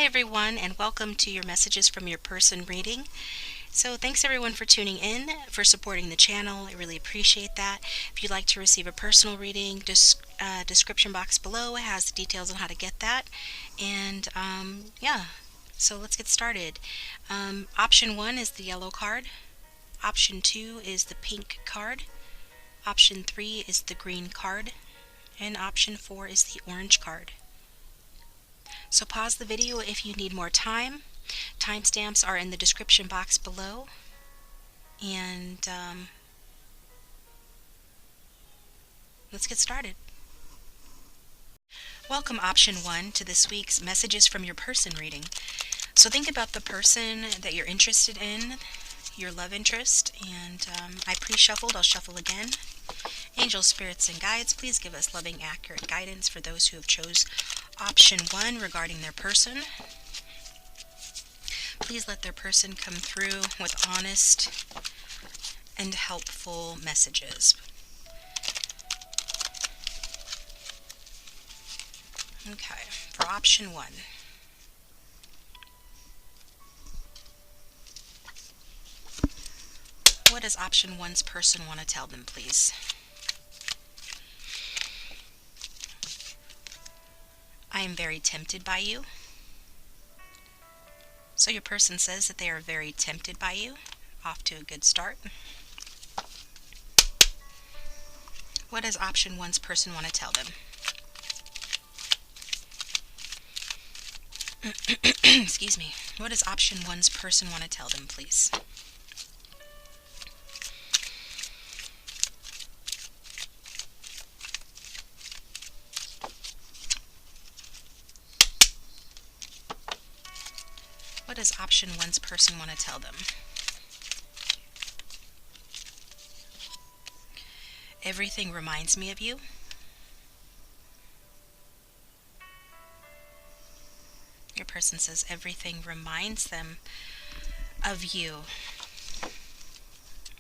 everyone, and welcome to your messages from your person reading. So thanks everyone for tuning in, for supporting the channel. I really appreciate that. If you'd like to receive a personal reading, description box below has the details on how to get that. And yeah, so let's get started. Option 1 is the yellow card. Option 2 is the pink card. Option 3 is the green card. And option 4 is the orange card. So pause the video if you need more time. Timestamps are in the description box below. And let's get started. Welcome option 1 to this week's messages from your person reading. So think about the person that you're interested in, your love interest, and I pre-shuffled. I'll shuffle again. Angels, spirits, and guides, please give us loving, accurate guidance for those who have chose option 1 regarding their person. Please let their person come through with honest and helpful messages. Okay, for option 1. What does option 1's person want to tell them, please? I am very tempted by you. So your person says that they are very tempted by you. Off to a good start. What does option 1's person want to tell them? Excuse me. What does option 1's person want to tell them, please? What does option 1's person want to tell them? Everything reminds me of you. Your person says everything reminds them of you.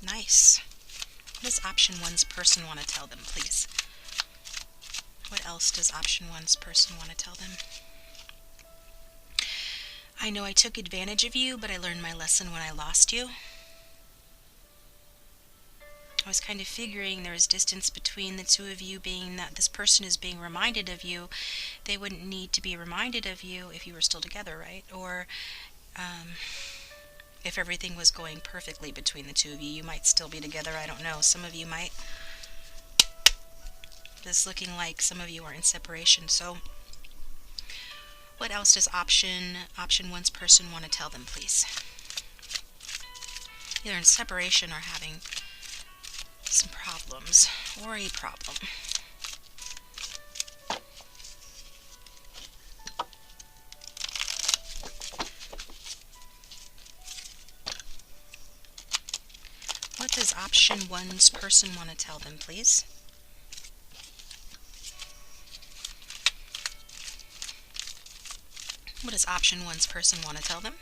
Nice. What does option 1's person want to tell them, please? What else does option 1's person want to tell them? I know I took advantage of you, but I learned my lesson when I lost you. I was kind of figuring there was distance between the two of you, being that this person is being reminded of you. They wouldn't need to be reminded of you if you were still together, right? Or if everything was going perfectly between the two of you, you might still be together. I don't know. Some of you might. It's looking like some of you are in separation. So what else does option 1's person want to tell them, please? Either in separation or having some problems, or a problem. What does option 1's person want to tell them, please? What does option 1's person want to tell them?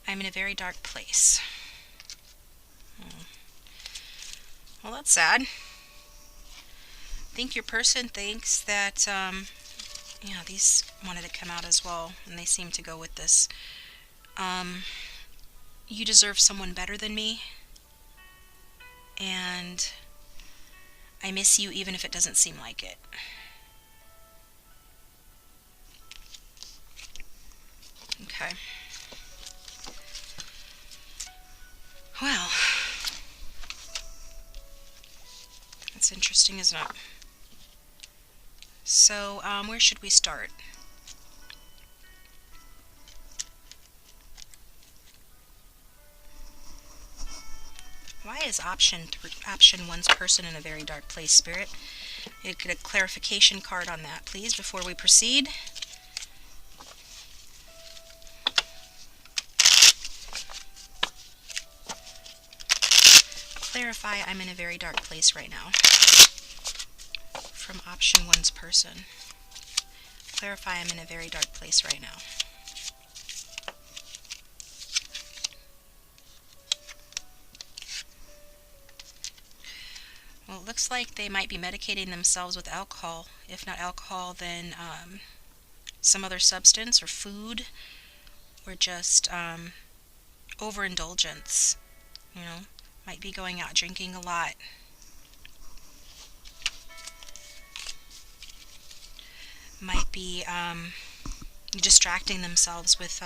I'm in a very dark place. Well, that's sad. I think your person thinks that, yeah, these wanted to come out as well, and they seem to go with this. You deserve someone better than me, and I miss you even if it doesn't seem like it. Okay. Well, that's interesting, isn't it? So, where should we start? Why is option 1's person in a very dark place, Spirit? You get a clarification card on that, please, before we proceed. Clarify, I'm in a very dark place right now. From option 1's person. Clarify, I'm in a very dark place right now. Well, it looks like they might be medicating themselves with alcohol. If not alcohol, then some other substance or food, or just overindulgence. Might be going out drinking a lot. Might be distracting themselves with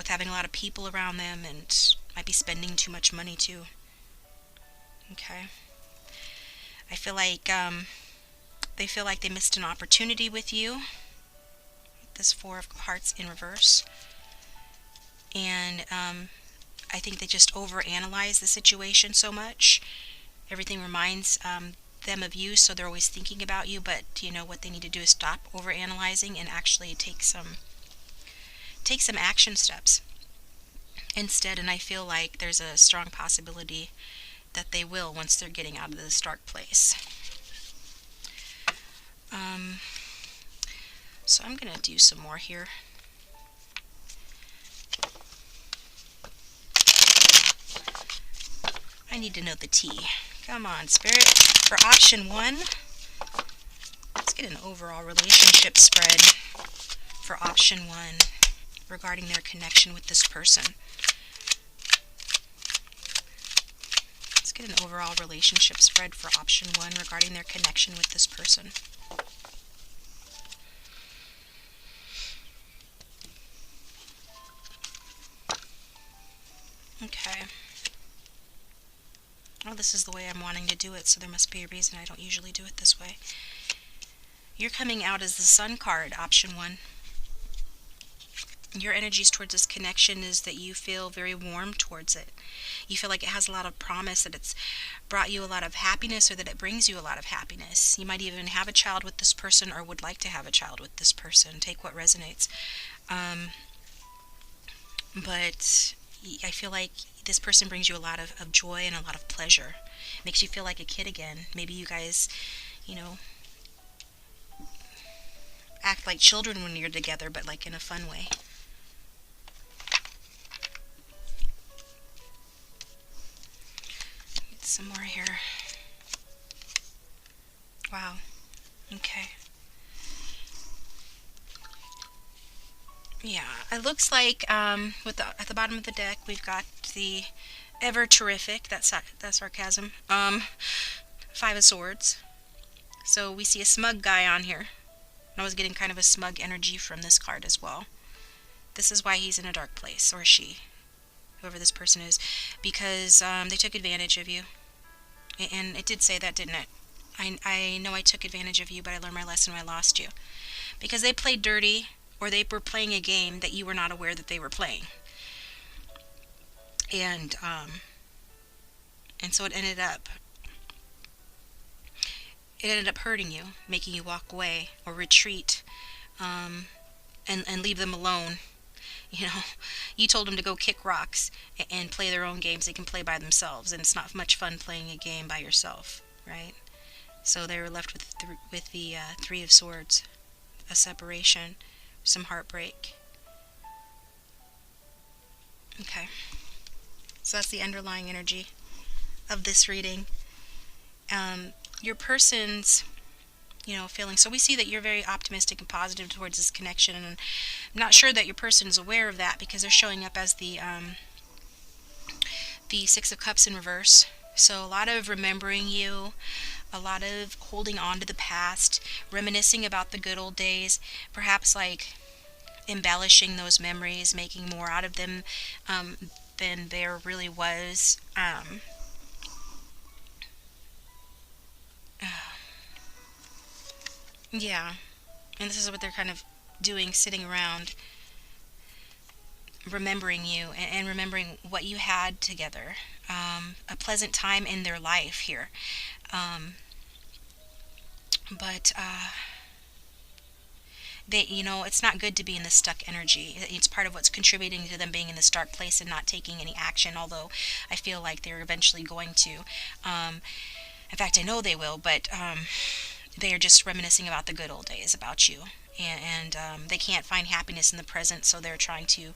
having a lot of people around them, and might be spending too much money too. Okay. I feel like they feel like they missed an opportunity with you. This Four of Hearts in reverse. And I think they just overanalyze the situation so much. Everything reminds them of you, so they're always thinking about you. But what they need to do is stop overanalyzing and actually take some action steps instead. And I feel like there's a strong possibility that they will, once they're getting out of this dark place. So I'm going to do some more here. I need to know the T. Come on, Spirit. For option 1, let's get an overall relationship spread for option 1 regarding their connection with this person. Let's get an overall relationship spread for option 1 regarding their connection with this person. Okay. Oh, this is the way I'm wanting to do it, so there must be a reason I don't usually do it this way. You're coming out as the Sun card, option 1. Your energies towards this connection is that you feel very warm towards it. You feel like it has a lot of promise, that it's brought you a lot of happiness, or that it brings you a lot of happiness. You might even have a child with this person, or would like to have a child with this person. Take what resonates. But I feel like this person brings you a lot of joy and a lot of pleasure. Makes you feel like a kid again. Maybe you guys, act like children when you're together, but like in a fun way. Get some more here. Wow. Okay. Yeah, it looks like at the bottom of the deck we've got the ever terrific, that's sarcasm, 5 of Swords. So we see a smug guy on here. I was getting kind of a smug energy from this card as well. This is why he's in a dark place, or she, whoever this person is, because they took advantage of you. And it did say that, didn't it? I know I took advantage of you, but I learned my lesson when I lost you. Because they played dirty, or they were playing a game that you were not aware that they were playing. And so it ended up hurting you, making you walk away or retreat, and leave them alone. You told them to go kick rocks and play their own games. They can play by themselves, and it's not much fun playing a game by yourself, right? So they were left with the 3 of Swords, a separation, some heartbreak. Okay. So that's the underlying energy of this reading. Your person's, feeling. So we see that you're very optimistic and positive towards this connection, and I'm not sure that your person is aware of that, because they're showing up as the 6 of Cups in reverse. So a lot of remembering you, a lot of holding on to the past, reminiscing about the good old days, perhaps like embellishing those memories, making more out of them than there really was. Yeah, and this is what they're kind of doing, sitting around, remembering you and remembering what you had together, a pleasant time in their life here. But it's not good to be in this stuck energy. It's part of what's contributing to them being in this dark place and not taking any action, although I feel like they're eventually going to. In fact, I know they will, but they are just reminiscing about the good old days, about you. And they can't find happiness in the present, so they're trying to,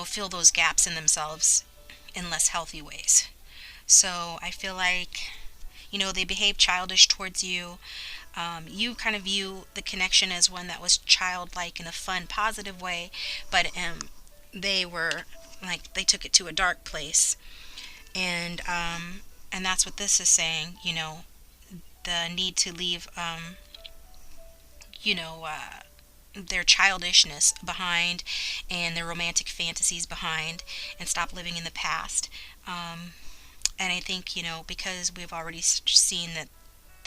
fill those gaps in themselves in less healthy ways. So I feel like, they behave childish towards you. You kind of view the connection as one that was childlike in a fun, positive way, but they were like they took it to a dark place, and that's what this is saying. The need to leave, you know, their childishness behind and their romantic fantasies behind, and stop living in the past. And I think, because we've already seen that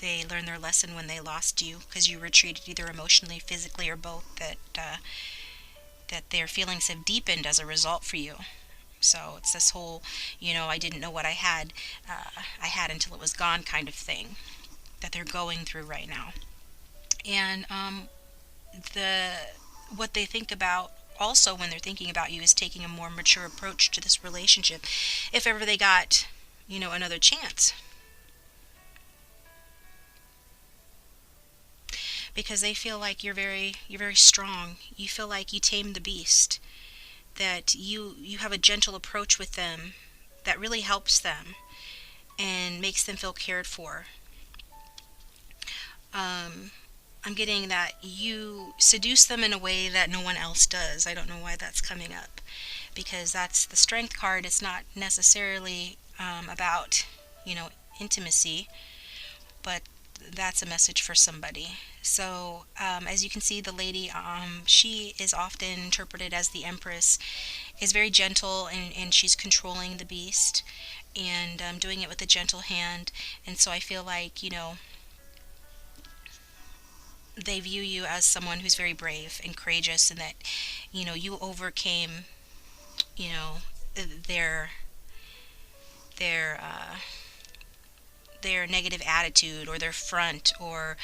they learned their lesson when they lost you, because you were treated either emotionally, physically, or both, that their feelings have deepened as a result for you. So it's this whole, I didn't know what I had until it was gone kind of thing that they're going through right now. And the what they think about also when they're thinking about you is taking a more mature approach to this relationship, if ever they got, another chance, because they feel like you're very strong. You feel like you tamed the beast, that you have a gentle approach with them that really helps them and makes them feel cared for. um, I'm getting that you seduce them in a way that no one else does. I don't know why that's coming up, because that's the strength card. It's not necessarily about, intimacy, but that's a message for somebody. So, as you can see, the lady, she is often interpreted as the Empress, is very gentle, and she's controlling the beast, and doing it with a gentle hand. And so I feel like, they view you as someone who's very brave and courageous, and that, you overcame, you know, their their uh, their negative attitude, or their front, or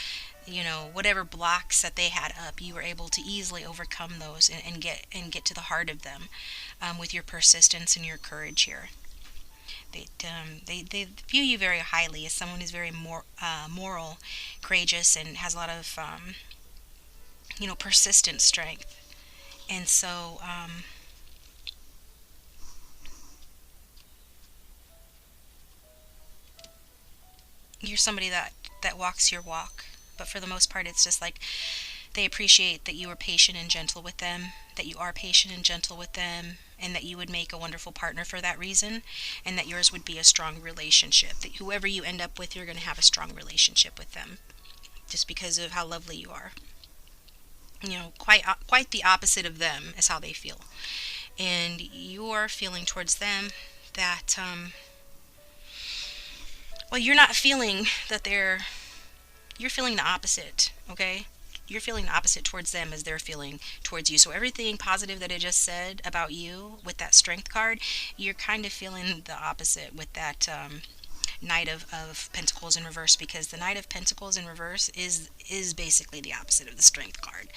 whatever blocks that they had up. You were able to easily overcome those, and get to the heart of them, with your persistence and your courage here. They view you very highly as someone who's very moral, courageous, and has a lot of persistent strength. And so, you're somebody that walks your walk. But for the most part, it's just like they appreciate that you are patient and gentle with them, that you are patient and gentle with them, and that you would make a wonderful partner for that reason, and that yours would be a strong relationship. That whoever you end up with, you're going to have a strong relationship with them, just because of how lovely you are. Quite the opposite of them is how they feel, and you are feeling towards them that, well, you're not feeling that you're feeling the opposite, okay? You're feeling the opposite towards them as they're feeling towards you. So everything positive that I just said about you with that strength card, you're kind of feeling the opposite with that, Knight of Pentacles in reverse, because the Knight of Pentacles in reverse is basically the opposite of the strength card.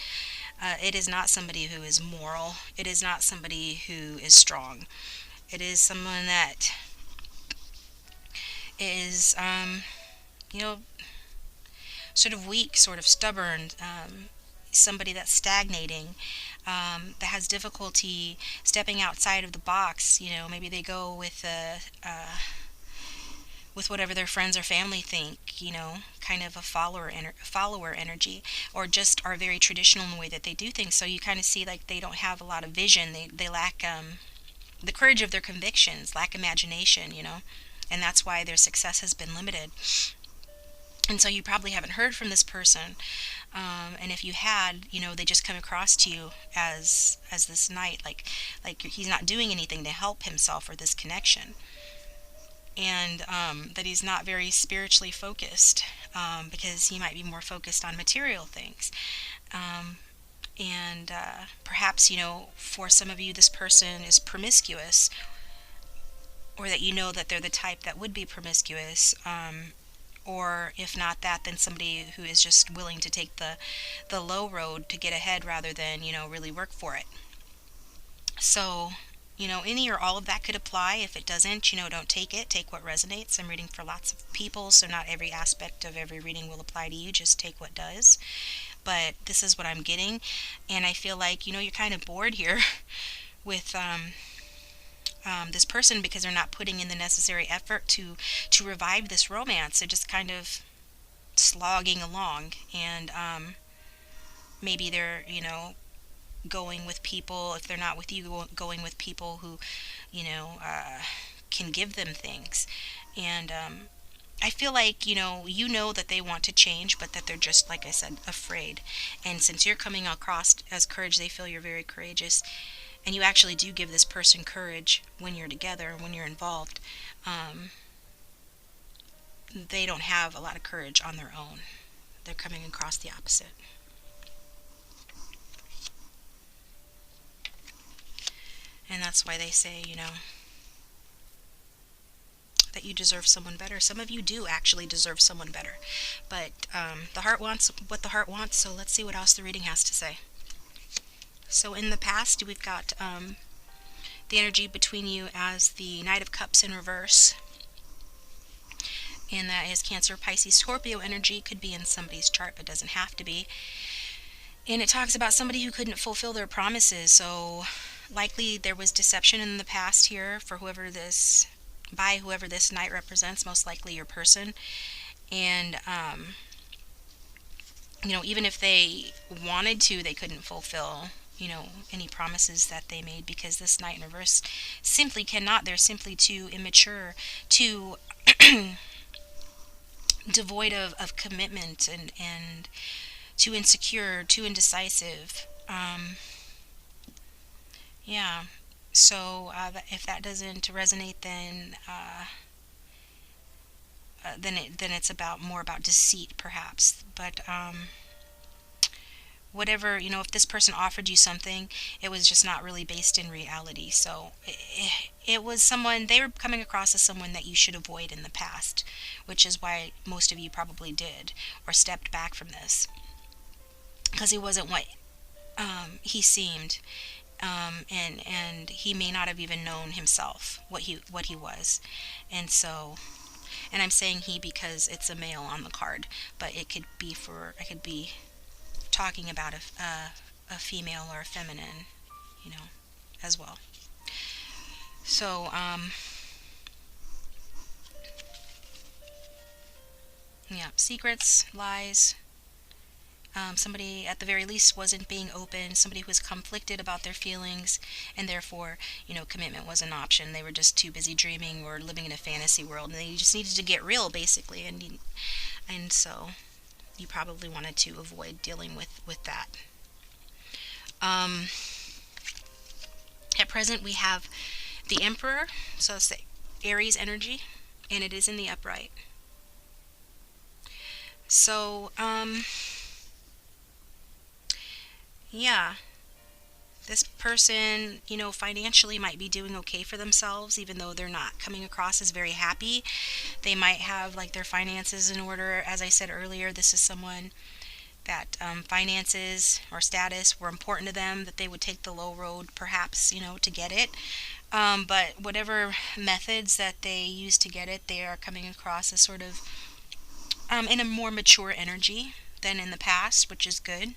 It is not somebody who is moral. It is not somebody who is strong. It is someone that is, you know, sort of weak, sort of stubborn, somebody that's stagnating, that has difficulty stepping outside of the box. Maybe they go with whatever their friends or family think, kind of a follower energy, or just are very traditional in the way that they do things. So you kind of see like they don't have a lot of vision. They lack, the courage of their convictions, lack imagination, and that's why their success has been limited. And so you probably haven't heard from this person, and if you had, they just come across to you as this knight, like he's not doing anything to help himself or this connection, and that he's not very spiritually focused, because he might be more focused on material things. And perhaps, for some of you, this person is promiscuous, or that that they're the type that would be promiscuous, or if not that, then somebody who is just willing to take the low road to get ahead rather than, really work for it. So, any or all of that could apply. If it doesn't, don't take it. Take what resonates. I'm reading for lots of people, so not every aspect of every reading will apply to you. Just take what does. But this is what I'm getting, and I feel like, you're kind of bored here with this person, because they're not putting in the necessary effort to revive this romance. They're just kind of, slogging along, and maybe they're, going with people, if they're not with you, going with people who, can give them things. And I feel like, that they want to change, but that they're just, like I said, afraid. And since you're coming across as courage, they feel you're very courageous, and you actually do give this person courage when you're together, when you're involved. Um, they don't have a lot of courage on their own. They're coming across the opposite. And that's why they say, that you deserve someone better. Some of you do actually deserve someone better. But the heart wants what the heart wants, so let's see what else the reading has to say. So in the past, we've got the energy between you as the Knight of Cups in reverse. And that is Cancer, Pisces, Scorpio energy. Could be in somebody's chart, but doesn't have to be. And it talks about somebody who couldn't fulfill their promises. So likely there was deception in the past here for by whoever this knight represents, most likely your person. And, even if they wanted to, they couldn't fulfill, any promises that they made, because this knight in reverse simply cannot. They're simply too immature, too devoid of commitment, and too insecure, too indecisive. Yeah. So if that doesn't resonate, then it's more about deceit, perhaps. But whatever, if this person offered you something, it was just not really based in reality. So it was someone, they were coming across as someone that you should avoid in the past, which is why most of you probably did, or stepped back from this, because he wasn't what he seemed. And he may not have even known himself what he was. And so, and I'm saying he because it's a male on the card, but I could be talking about a female or a feminine, as well. So yeah, secrets, lies. Somebody at the very least wasn't being open, somebody who was conflicted about their feelings, and therefore, commitment was an option. They were just too busy dreaming or living in a fantasy world, and they just needed to get real, basically. And so you probably wanted to avoid dealing with that. At present, we have the Emperor, so it's the Aries energy, and it is in the upright. So, yeah, this person, financially might be doing okay for themselves, even though they're not coming across as very happy. They might have, like, their finances in order. As I said earlier, this is someone that finances or status were important to them, that they would take the low road, perhaps, to get it. But whatever methods that they use to get it, they are coming across as sort of in a more mature energy than in the past, which is good.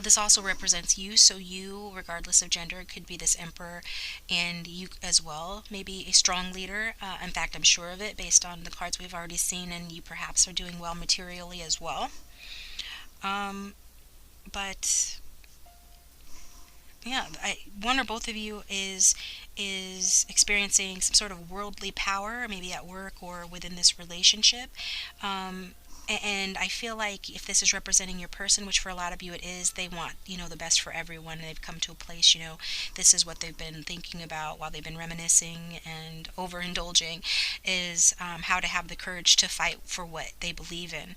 This also represents you, so you, regardless of gender, could be this Emperor, and you as well, maybe a strong leader. In fact, I'm sure of it based on the cards we've already seen, and you perhaps are doing well materially as well. But yeah, one or both of you is experiencing some sort of worldly power, maybe at work or within this relationship. And I feel like if this is representing your person, which for a lot of you it is, they want, the best for everyone. And they've come to a place, this is what they've been thinking about while they've been reminiscing and overindulging, is how to have the courage to fight for what they believe in.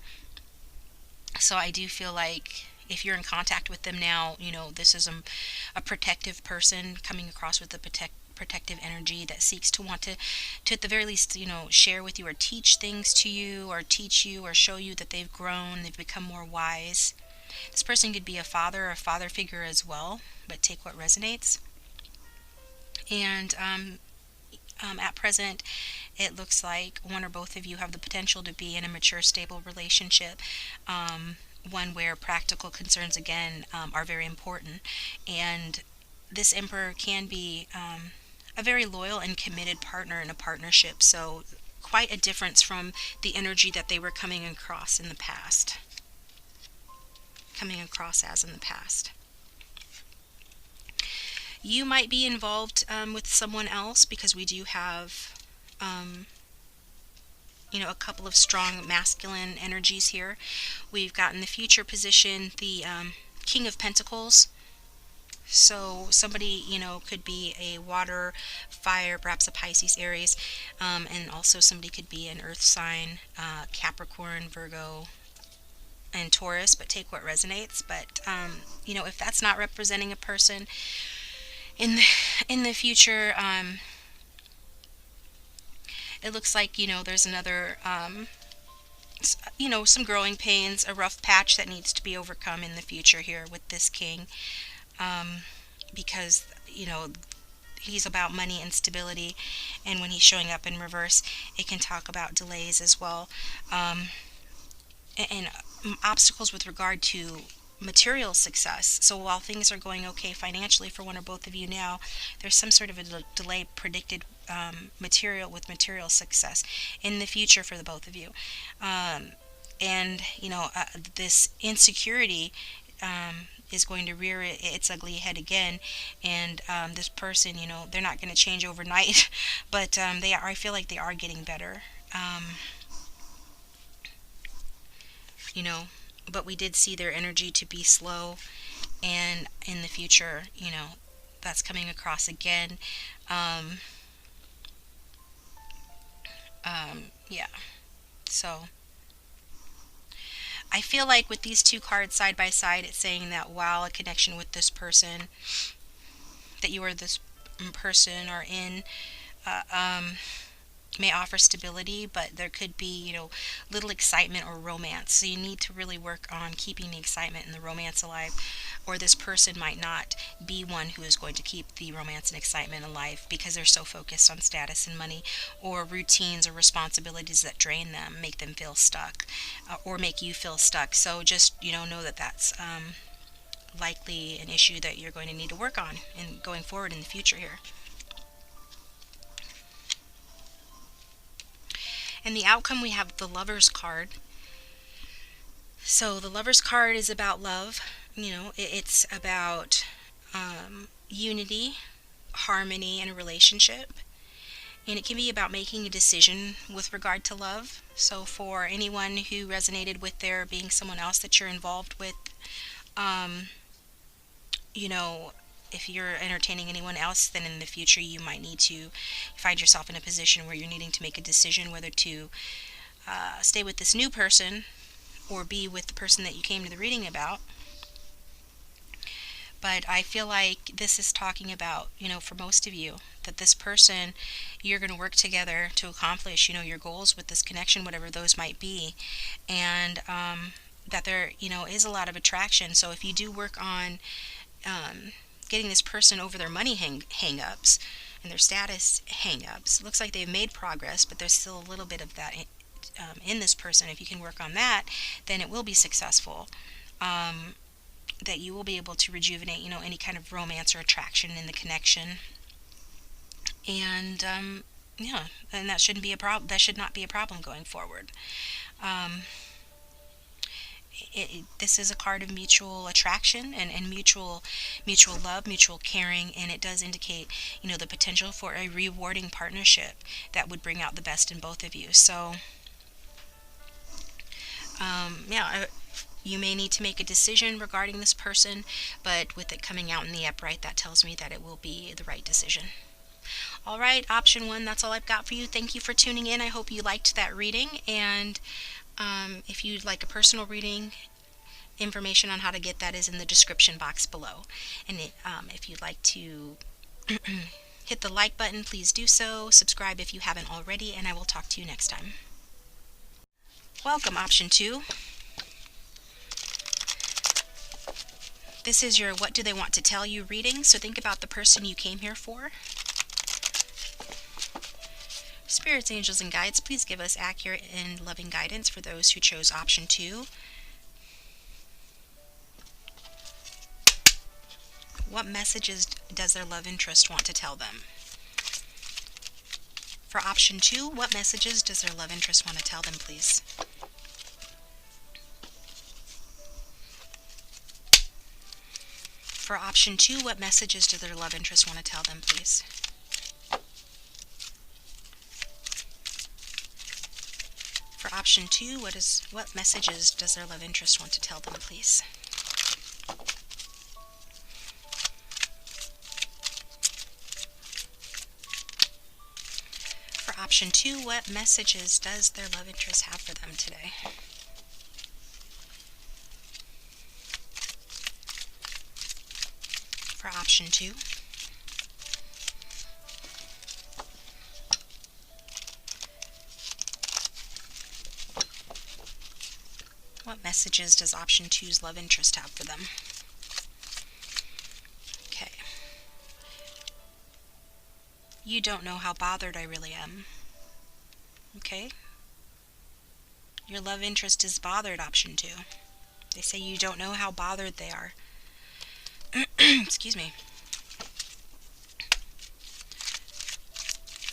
So I do feel like if you're in contact with them now, this is a protective person coming across with a protective energy that seeks to want to at the very least, share with you or teach things to you, or teach you or show you that they've grown, they've become more wise. This person could be a father or a father figure as well, but take what resonates. And at present, it looks like one or both of you have the potential to be in a mature, stable relationship. One where practical concerns, again, are very important. And this Emperor can be a very loyal and committed partner in a partnership. So quite a difference from the energy that they were coming across in the past. Coming across as in the past. You might be involved with someone else, because we do have, a couple of strong masculine energies here. We've got in the future position the King of Pentacles. So somebody, could be a water, fire, perhaps a Pisces, Aries, and also somebody could be an earth sign, Capricorn, Virgo, and Taurus, but take what resonates. But, if that's not representing a person in the future, it looks like, there's another, some growing pains, a rough patch that needs to be overcome in the future here with this king, because, he's about money and stability, and when he's showing up in reverse, it can talk about delays as well, and obstacles with regard to material success. So while things are going okay financially for one or both of you now, there's some sort of a delay predicted material success in the future for the both of you. And this insecurity is going to rear its ugly head again, and this person, they're not going to change overnight, but I feel like they are getting better. But we did see their energy to be slow, and in the future, that's coming across again. Yeah. So I feel like with these two cards side by side, it's saying that while a connection with this person, that you or this person are in, may offer stability, but there could be, little excitement or romance. So you need to really work on keeping the excitement and the romance alive, or this person might not be one who is going to keep the romance and excitement alive, because they're so focused on status and money, or routines or responsibilities that drain them, make them feel stuck, or make you feel stuck. So just, know that that's likely an issue that you're going to need to work on in going forward in the future here. And the outcome, we have the Lover's card. So the Lover's card is about love. It's about unity, harmony in a relationship. And it can be about making a decision with regard to love. So for anyone who resonated with there being someone else that you're involved with, if you're entertaining anyone else, then in the future you might need to find yourself in a position where you're needing to make a decision whether to stay with this new person or be with the person that you came to the reading about. But I feel like this is talking about, for most of you, that this person, you're going to work together to accomplish, your goals with this connection, whatever those might be. And that there, is a lot of attraction. So if you do work on getting this person over their money hang-ups and their status hang-ups, looks like they've made progress, but there's still a little bit of that in this person. If you can work on that, then it will be successful. That you will be able to rejuvenate, any kind of romance or attraction in the connection. And and that shouldn't be a problem. That should not be a problem going forward. This is a card of mutual attraction and mutual love, mutual caring, and it does indicate, the potential for a rewarding partnership that would bring out the best in both of you. So, you may need to make a decision regarding this person, but with it coming out in the upright, that tells me that it will be the right decision. All right, option 1, that's all I've got for you. Thank you for tuning in. I hope you liked that reading, and if you'd like a personal reading, information on how to get that is in the description box below. And if you'd like to hit the like button, please do so. Subscribe if you haven't already, and I will talk to you next time. Welcome, option 2. This is your What Do They Want to Tell You reading, so think about the person you came here for. Spirits, angels, and guides, please give us accurate and loving guidance for those who chose option 2. What messages does their love interest want to tell them? For option 2, what messages does their love interest want to tell them, please? For option 2, what messages do their love interest want to tell them, please? For option 2, what messages does their love interest want to tell them, please? For option 2, what messages does their love interest have for them today? For option 2. What messages does option 2's love interest have for them? Okay. You don't know how bothered I really am. Okay? Your love interest is bothered, option 2. They say you don't know how bothered they are. Excuse me.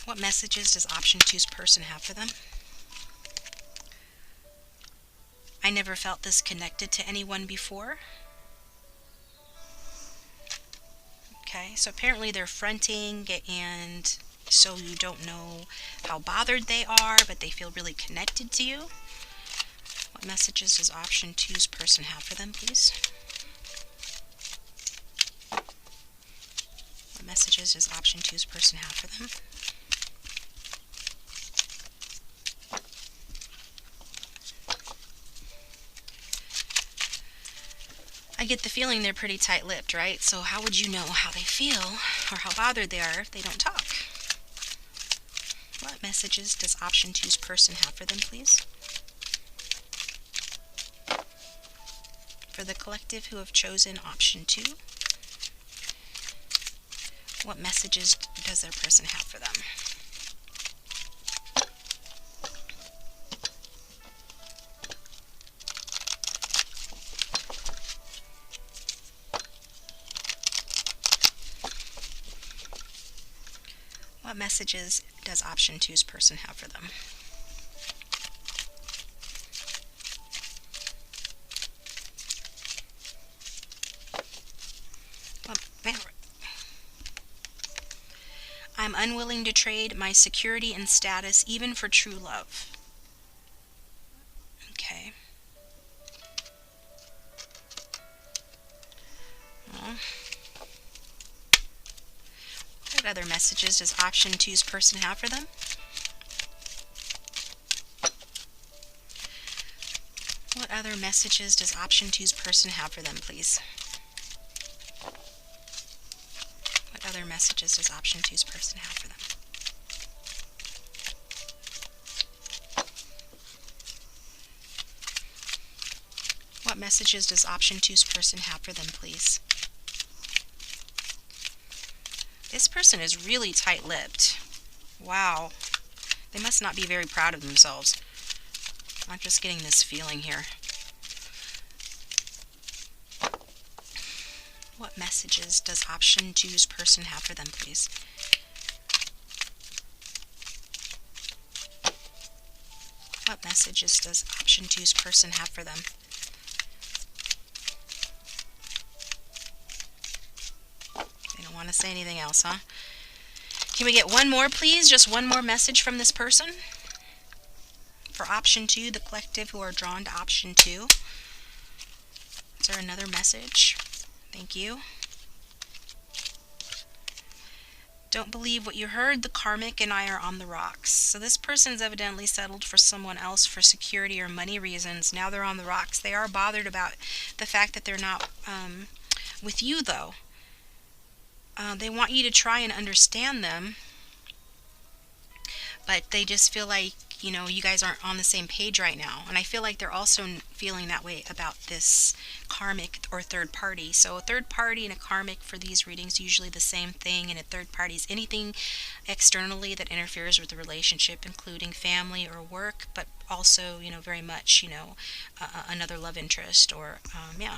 What messages does option 2's person have for them? I never felt this connected to anyone before. Okay, so apparently they're fronting, and so you don't know how bothered they are, but they feel really connected to you. What messages does option 2's person have for them, please? What messages does option 2's person have for them? I get the feeling they're pretty tight-lipped, right? So how would you know how they feel or how bothered they are if they don't talk? What messages does option 2's person have for them, please? For the collective who have chosen option 2, what messages does their person have for them? What messages does option 2's person have for them? I'm unwilling to trade my security and status even for true love. Okay. Well, what other messages does option 2's person have for them? What other messages does option 2's person have for them, please? What other messages does option 2's person have for them? What messages does option 2's person have for them, please? This person is really tight-lipped. Wow. They must not be very proud of themselves. I'm just getting this feeling here. What messages does option 2's person have for them, please? What messages does option 2's person have for them? They don't want to say anything else, huh? Can we get one more, please? Just one more message from this person? For option 2, the collective who are drawn to option 2. Is there another message? Thank you. Don't believe what you heard. The karmic and I are on the rocks. So this person's evidently settled for someone else for security or money reasons. Now they're on the rocks. They are bothered about the fact that they're not with you, though. They want you to try and understand them, but they just feel like, you know, you guys aren't on the same page right now. And I feel like they're also feeling that way about this karmic or third party. So a third party and a karmic for these readings usually the same thing. And a third party is anything externally that interferes with the relationship, including family or work, but also, you know, very much, you know, another love interest or, yeah.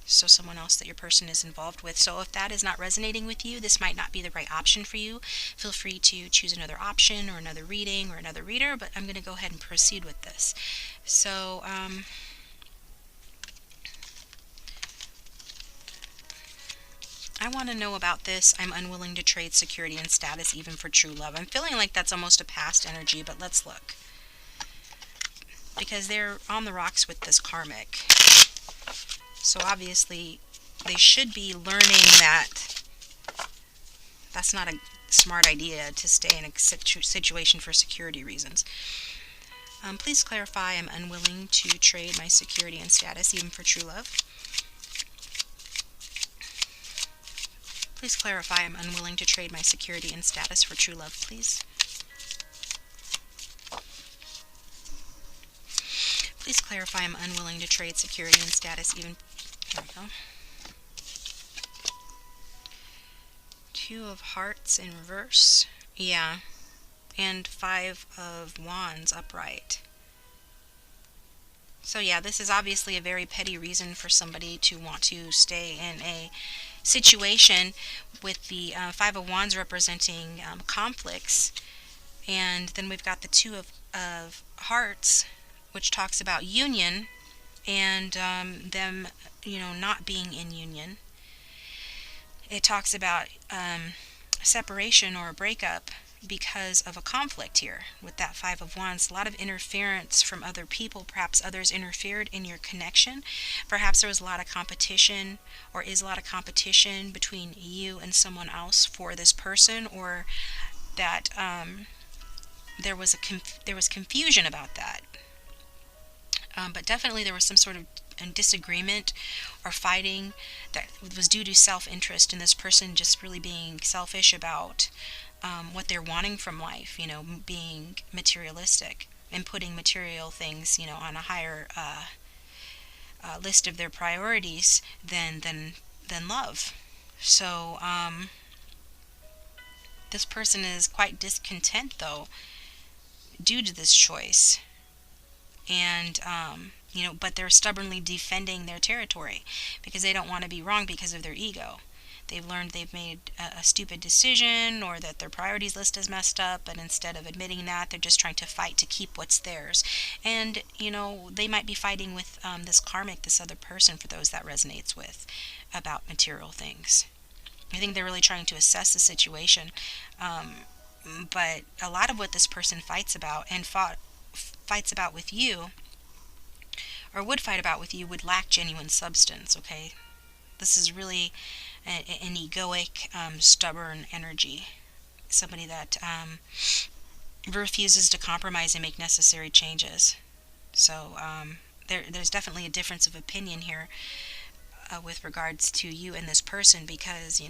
So someone else that your person is involved with. So if that is not resonating with you, this might not be the right option for you. Feel free to choose another option or another reading or another reader, but I'm going to go ahead and proceed with this. So I want to know about this. I'm unwilling to trade security and status even for true love. I'm feeling like that's almost a past energy, but let's look. Because they're on the rocks with this karmic. So obviously they should be learning that that's not a smart idea to stay in a situation for security reasons. Please clarify, I'm unwilling to trade my security and status even for true love. Please clarify, I'm unwilling to trade my security and status for true love, please. Please clarify, I'm unwilling to trade security and status even... There we go. Two of Hearts in reverse. Yeah. And Five of Wands upright. So yeah, this is obviously a very petty reason for somebody to want to stay in a situation with the Five of Wands representing conflicts. And then we've got the Two of Hearts, which talks about union and them, not being in union. It talks about separation or a breakup because of a conflict here with that Five of Wands. A lot of interference from other people. Perhaps others interfered in your connection. Perhaps there was a lot of competition, or is a lot of competition between you and someone else for this person, or that there was confusion about that. But definitely there was some sort of disagreement or fighting that was due to self-interest, and this person just really being selfish about what they're wanting from life, being materialistic and putting material things, on a higher list of their priorities than love. So this person is quite discontent, though, due to this choice. And but they're stubbornly defending their territory because they don't want to be wrong because of their ego. They've learned they've made a stupid decision, or that their priorities list is messed up, but instead of admitting that, they're just trying to fight to keep what's theirs. And they might be fighting with this karmic, this other person, for those that resonates with, about material things. I think they're really trying to assess the situation, but a lot of what this person fights about and fights about with you, or would fight about with you, would lack genuine substance. Okay, this is really an egoic, stubborn energy. Somebody that refuses to compromise and make necessary changes. So there's definitely a difference of opinion here with regards to you and this person, because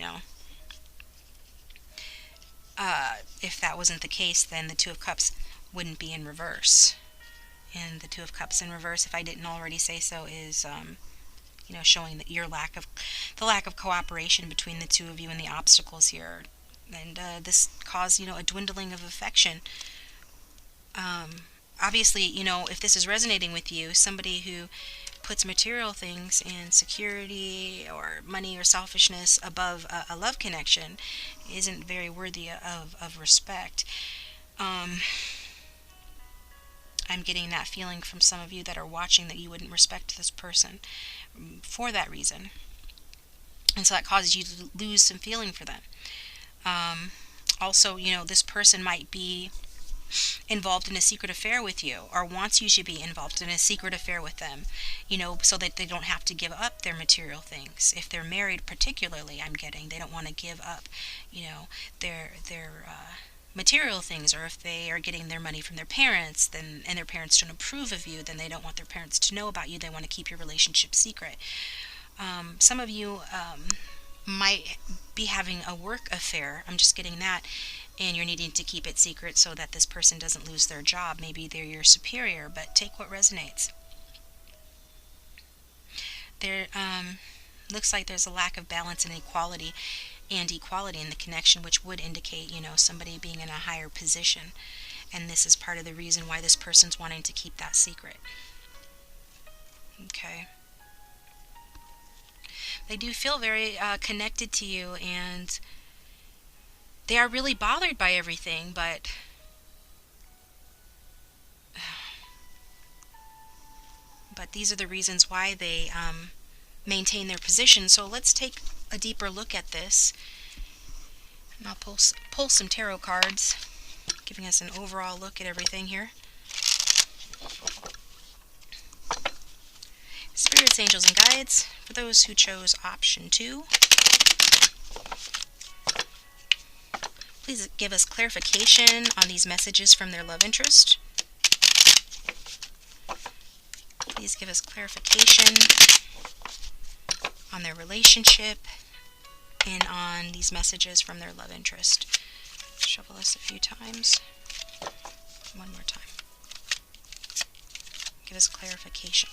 if that wasn't the case, then the Two of Cups wouldn't be in reverse. And the Two of Cups in reverse, if I didn't already say so, is showing that the lack of cooperation between the two of you and the obstacles here. And this caused a dwindling of affection. Obviously, if this is resonating with you, somebody who puts material things and security or money or selfishness above a love connection isn't very worthy of respect. I'm getting that feeling from some of you that are watching, that you wouldn't respect this person for that reason. And so that causes you to lose some feeling for them. Also, this person might be involved in a secret affair with you, or wants you to be involved in a secret affair with them, so that they don't have to give up their material things. If they're married particularly, I'm getting, they don't want to give up, their material things, or if they are getting their money from their parents, and their parents don't approve of you, then they don't want their parents to know about you. They want to keep your relationship secret. Some of you might be having a work affair. I'm just getting that, and you're needing to keep it secret so that this person doesn't lose their job. Maybe they're your superior, but take what resonates. There looks like there's a lack of balance and equality in the connection, which would indicate, somebody being in a higher position. And this is part of the reason why this person's wanting to keep that secret. Okay. They do feel very connected to you, and they are really bothered by everything, but these are the reasons why they maintain their position. So let's take a deeper look at this. And I'll pull some tarot cards, giving us an overall look at everything here. Spirits, angels, and guides, for those who chose option 2, please give us clarification on these messages from their love interest. Please give us clarification on their relationship and on these messages from their love interest. Shuffle this a few times. One more time. Give us clarification.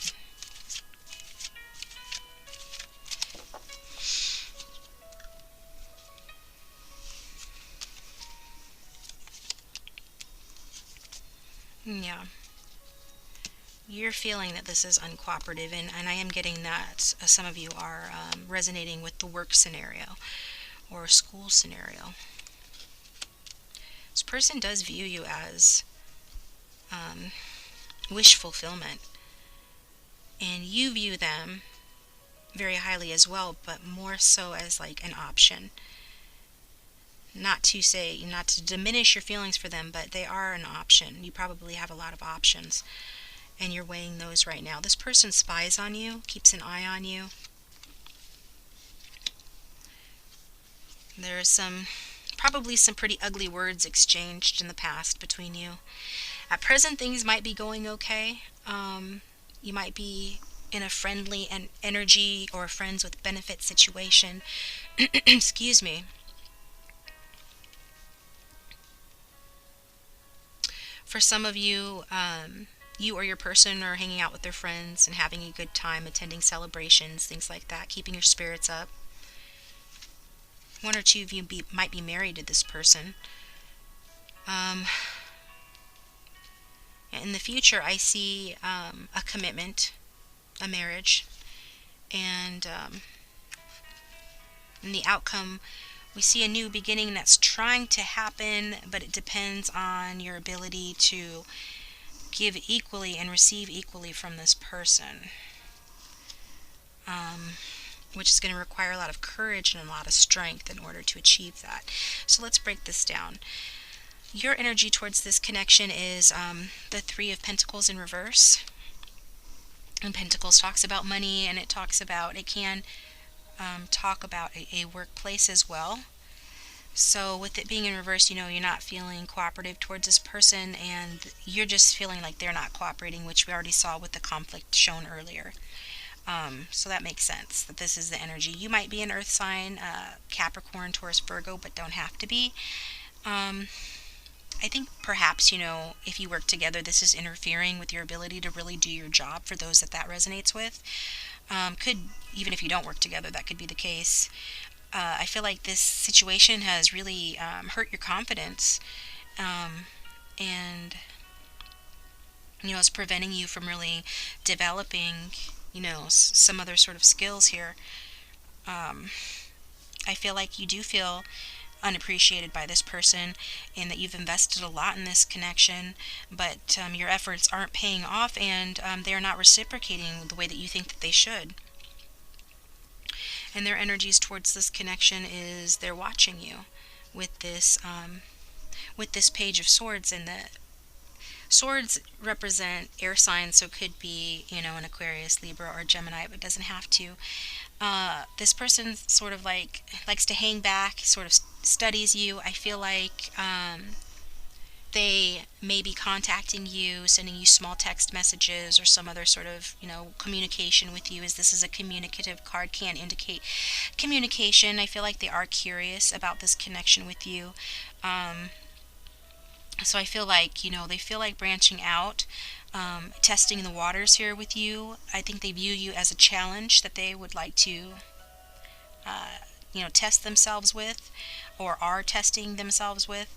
Yeah. You're feeling that this is uncooperative, and I am getting that some of you are resonating with the work scenario or school scenario. This person does view you as wish fulfillment, and you view them very highly as well, but more so as like an option. Not to diminish your feelings for them, but they are an option. You probably have a lot of options, and you're weighing those right now. This person spies on you, keeps an eye on you. There's probably some pretty ugly words exchanged in the past between you. At present, things might be going okay. You might be in a friendly and energy or friends with benefit situation. Excuse me. For some of you, you or your person are hanging out with their friends and having a good time, attending celebrations, things like that, keeping your spirits up. One or two of you might be married to this person. In the future, I see a commitment, a marriage, and in the outcome, we see a new beginning that's trying to happen, but it depends on your ability to give equally and receive equally from this person, which is going to require a lot of courage and a lot of strength in order to achieve that. So let's break this down. Your energy towards this connection is the Three of Pentacles in reverse. And Pentacles talks about money, and it can talk about a workplace as well. So with it being in reverse, you're not feeling cooperative towards this person, and you're just feeling like they're not cooperating, which we already saw with the conflict shown earlier. So that makes sense, that this is the energy. You might be an earth sign, Capricorn, Taurus, Virgo, but don't have to be. I think perhaps, if you work together, this is interfering with your ability to really do your job, for those that resonates with. Even if you don't work together, that could be the case. I feel like this situation has really hurt your confidence, and it's preventing you from really developing some other sort of skills here. I feel like you do feel unappreciated by this person, and that you've invested a lot in this connection, but your efforts aren't paying off, and they are not reciprocating the way that you think that they should. And their energies towards this connection is they're watching you with this Page of Swords, and the swords represent air signs, so it could be an Aquarius, Libra, or Gemini, but it doesn't have to. This person sort of likes to hang back, sort of studies you. I feel like they may be contacting you, sending you small text messages or some other sort of communication with you, as this is a communicative card, can indicate communication. I feel like they are curious about this connection with you. So I feel like they feel like branching out, testing the waters here with you. I think they view you as a challenge that they would like to test themselves with, or are testing themselves with.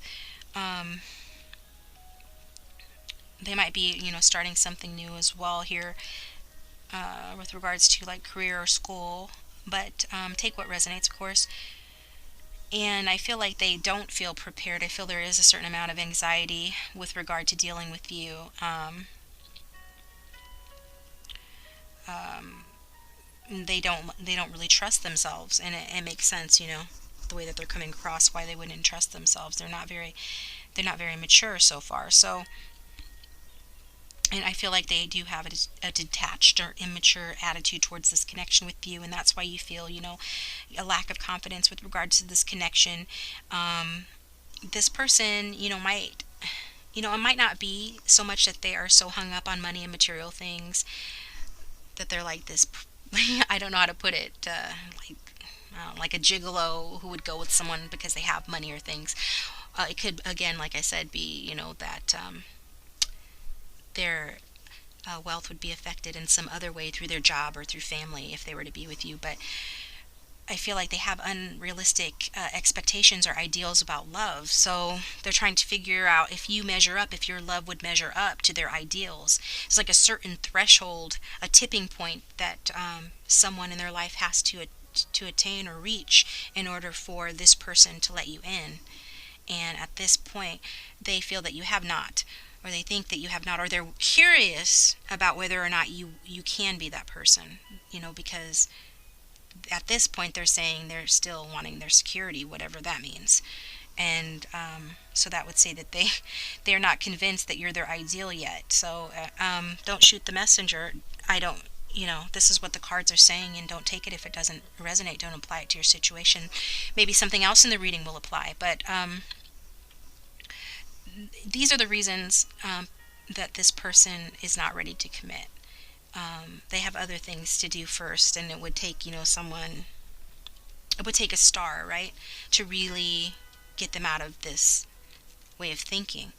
They might be starting something new as well here, with regards to career or school. but take what resonates, of course. And I feel like they don't feel prepared. I feel there is a certain amount of anxiety with regard to dealing with you. They don't really trust themselves, and it makes sense, the way that they're coming across, why they wouldn't trust themselves. They're not very mature so far. So, and I feel like they do have a detached or immature attitude towards this connection with you, and that's why you feel, a lack of confidence with regard to this connection. This person, it might not be so much that they are so hung up on money and material things that they're like this. I don't know how to put it. Like a gigolo who would go with someone because they have money or things. It could, again, like I said, be that their wealth would be affected in some other way through their job or through family if they were to be with you. But I feel like they have unrealistic expectations or ideals about love. So they're trying to figure out if you measure up, if your love would measure up to their ideals. It's like a certain threshold, a tipping point that someone in their life has to attain or reach in order for this person to let you in. And at this point, they feel that you have not, or they think that you have not, or they're curious about whether or not you can be that person, because at this point they're saying they're still wanting their security, whatever that means. And so that would say that they're not convinced that you're their ideal yet. So don't shoot the messenger. I don't, this is what the cards are saying, and don't take it if it doesn't resonate. Don't apply it to your situation. Maybe something else in the reading will apply. But these are the reasons that this person is not ready to commit. They have other things to do first, and it would take, it would take a star, right, to really get them out of this way of thinking.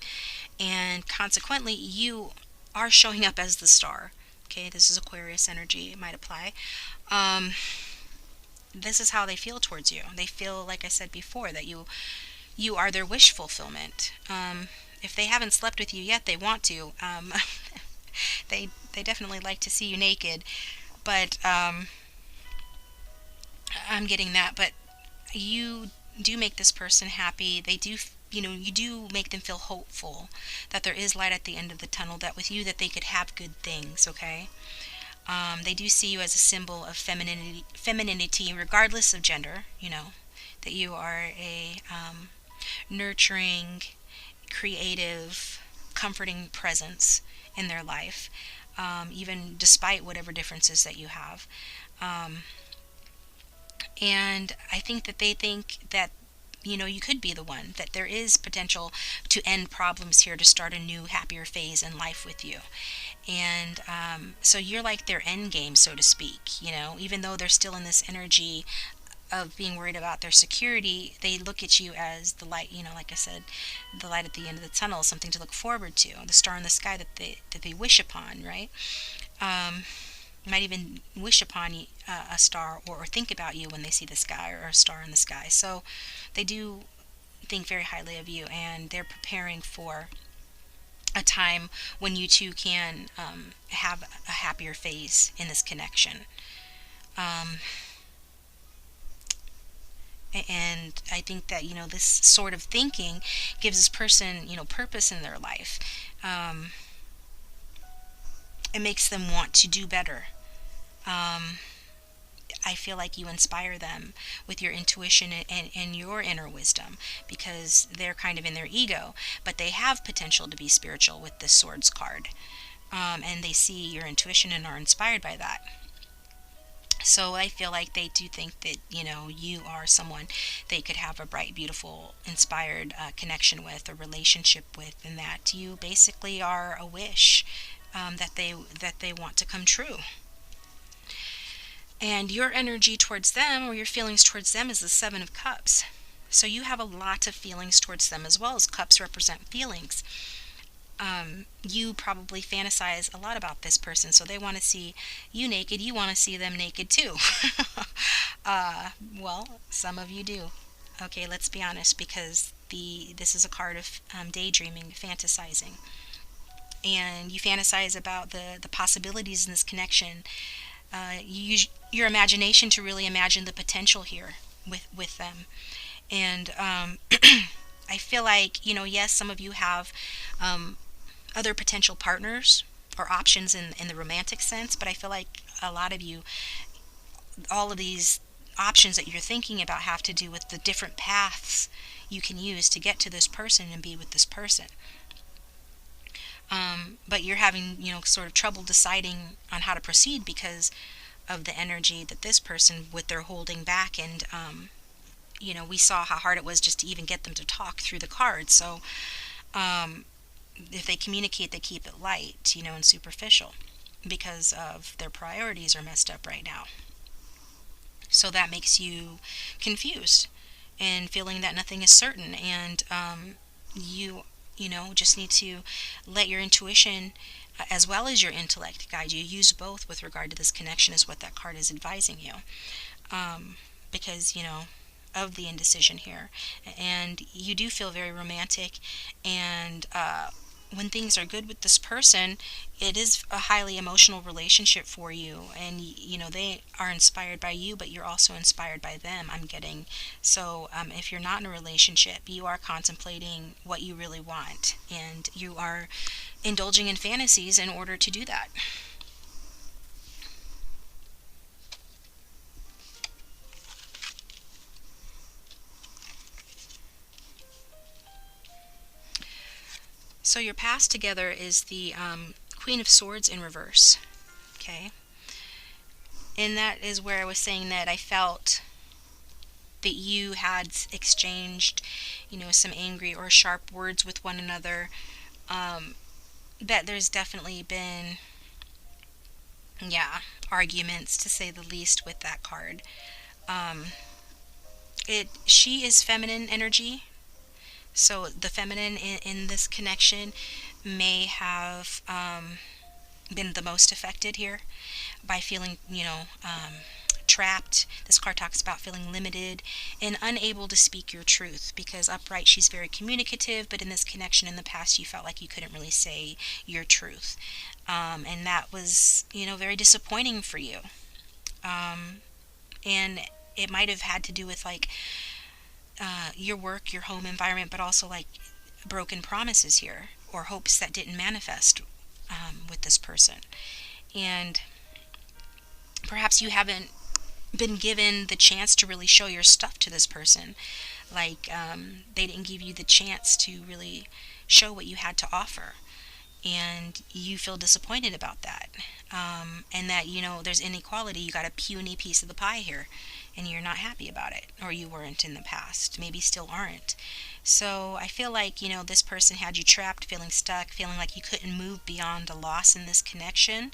And consequently, you are showing up as the star. Okay, this is Aquarius energy. It might apply. This is how they feel towards you. They feel, like I said before, that you are their wish fulfillment. If they haven't slept with you yet, they want to. They definitely like to see you naked, but I'm getting that. But you do make this person happy. They do, you do make them feel hopeful that there is light at the end of the tunnel. That with you, that they could have good things. Okay. They do see you as a symbol of femininity, regardless of gender. That you are a nurturing, creative, comforting presence in their life, even despite whatever differences that you have. And I think that they think that you could be the one, that there is potential to end problems here, to start a new, happier phase in life with you. And so you're like their end game, so to speak. Even though they're still in this energy of being worried about their security, they look at you as the light, like I said, the light at the end of the tunnel, something to look forward to, the star in the sky that they wish upon, right? Might even wish upon a star, or think about you when they see the sky, or a star in the sky. So they do think very highly of you, and they're preparing for a time when you two can have a happier phase in this connection. And I think that this sort of thinking gives this person purpose in their life. It makes them want to do better. I feel like you inspire them with your intuition and your inner wisdom, because they're kind of in their ego, but they have potential to be spiritual with this Swords card. And they see your intuition and are inspired by that. So I feel like they do think that, you are someone they could have a bright, beautiful, inspired connection with, a relationship with, and that you basically are a wish that they want to come true. And your energy towards them, or your feelings towards them, is the Seven of Cups. So you have a lot of feelings towards them as well, as cups represent feelings. You probably fantasize a lot about this person, so they want to see you naked. You want to see them naked too. Well, some of you do. Okay, let's be honest, because this is a card of daydreaming, fantasizing. And you fantasize about the possibilities in this connection you use your imagination to really imagine the potential here with them. And I feel like, yes, some of you have other potential partners or options in the romantic sense, but I feel like a lot of you, all of these options that you're thinking about have to do with the different paths you can use to get to this person and be with this person. But you're having, sort of trouble deciding on how to proceed because of the energy that this person, with their holding back, and we saw how hard it was just to even get them to talk through the cards. So if they communicate, they keep it light, and superficial because of their priorities are messed up right now. So that makes you confused and feeling that nothing is certain, and you just need to let your intuition as well as your intellect guide you. Use both with regard to this connection, is what that card is advising you, because of the indecision here, and you do feel very romantic, and when things are good with this person, it is a highly emotional relationship for you, and they are inspired by you, but you're also inspired by them, I'm getting. So if you're not in a relationship, you are contemplating what you really want, and you are indulging in fantasies in order to do that. So your past together is the Queen of Swords in reverse. Okay, and that is where I was saying that I felt that you had exchanged, some angry or sharp words with one another. That there's definitely been, yeah, arguments, to say the least, with that card. Um, she is feminine energy, so the feminine in this connection may have been the most affected here by feeling, trapped. This card talks about feeling limited and unable to speak your truth, because upright, she's very communicative, but in this connection in the past, you felt like you couldn't really say your truth. And that was, very disappointing for you. And it might have had to do with like your work, your home environment, but also like broken promises here, or hopes that didn't manifest with this person. And perhaps you haven't been given the chance to really show your stuff to this person. Like they didn't give you the chance to really show what you had to offer. And you feel disappointed about that. And that, there's inequality. You got a puny piece of the pie here, and you're not happy about it. Or you weren't in the past. Maybe still aren't. So I feel like, this person had you trapped, feeling stuck, feeling like you couldn't move beyond a loss in this connection.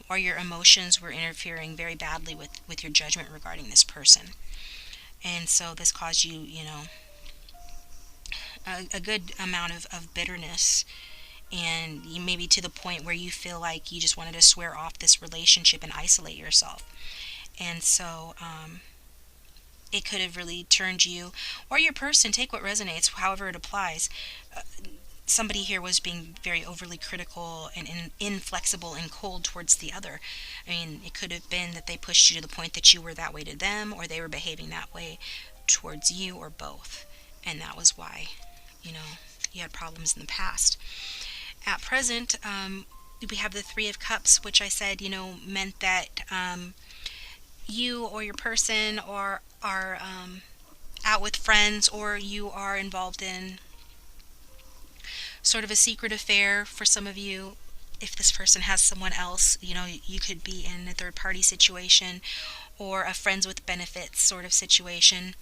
Or your emotions were interfering very badly with your judgment regarding this person. And so this caused you, a good amount of bitterness, and you maybe to the point where you feel like you just wanted to swear off this relationship and isolate yourself. And so it could have really turned you or your person, take what resonates, however it applies. Somebody here was being very overly critical and inflexible and cold towards the other. I mean, it could have been that they pushed you to the point that you were that way to them, or they were behaving that way towards you, or both. And that was why, you had problems in the past. At present, we have the Three of Cups, which I said, meant that you or your person are out with friends, or you are involved in sort of a secret affair for some of you. If this person has someone else, you could be in a third party situation, or a friends with benefits sort of situation.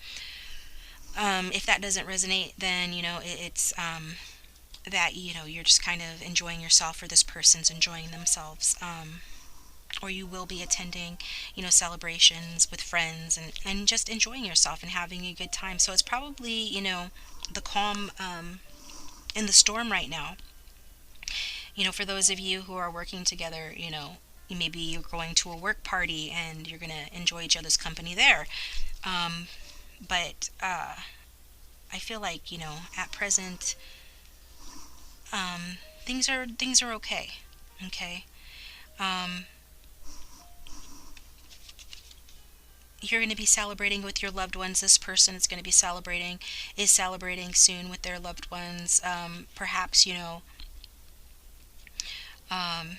If that doesn't resonate, then it's that you're just kind of enjoying yourself, or this person's enjoying themselves, or you will be attending celebrations with friends, and just enjoying yourself and having a good time. So it's probably the calm in the storm right now. For those of you who are working together, maybe you're going to a work party and you're going to enjoy each other's company there. But I feel like, at present, things are okay. Okay. you're going to be celebrating with your loved ones. This person is going to be is celebrating soon with their loved ones. Perhaps, um,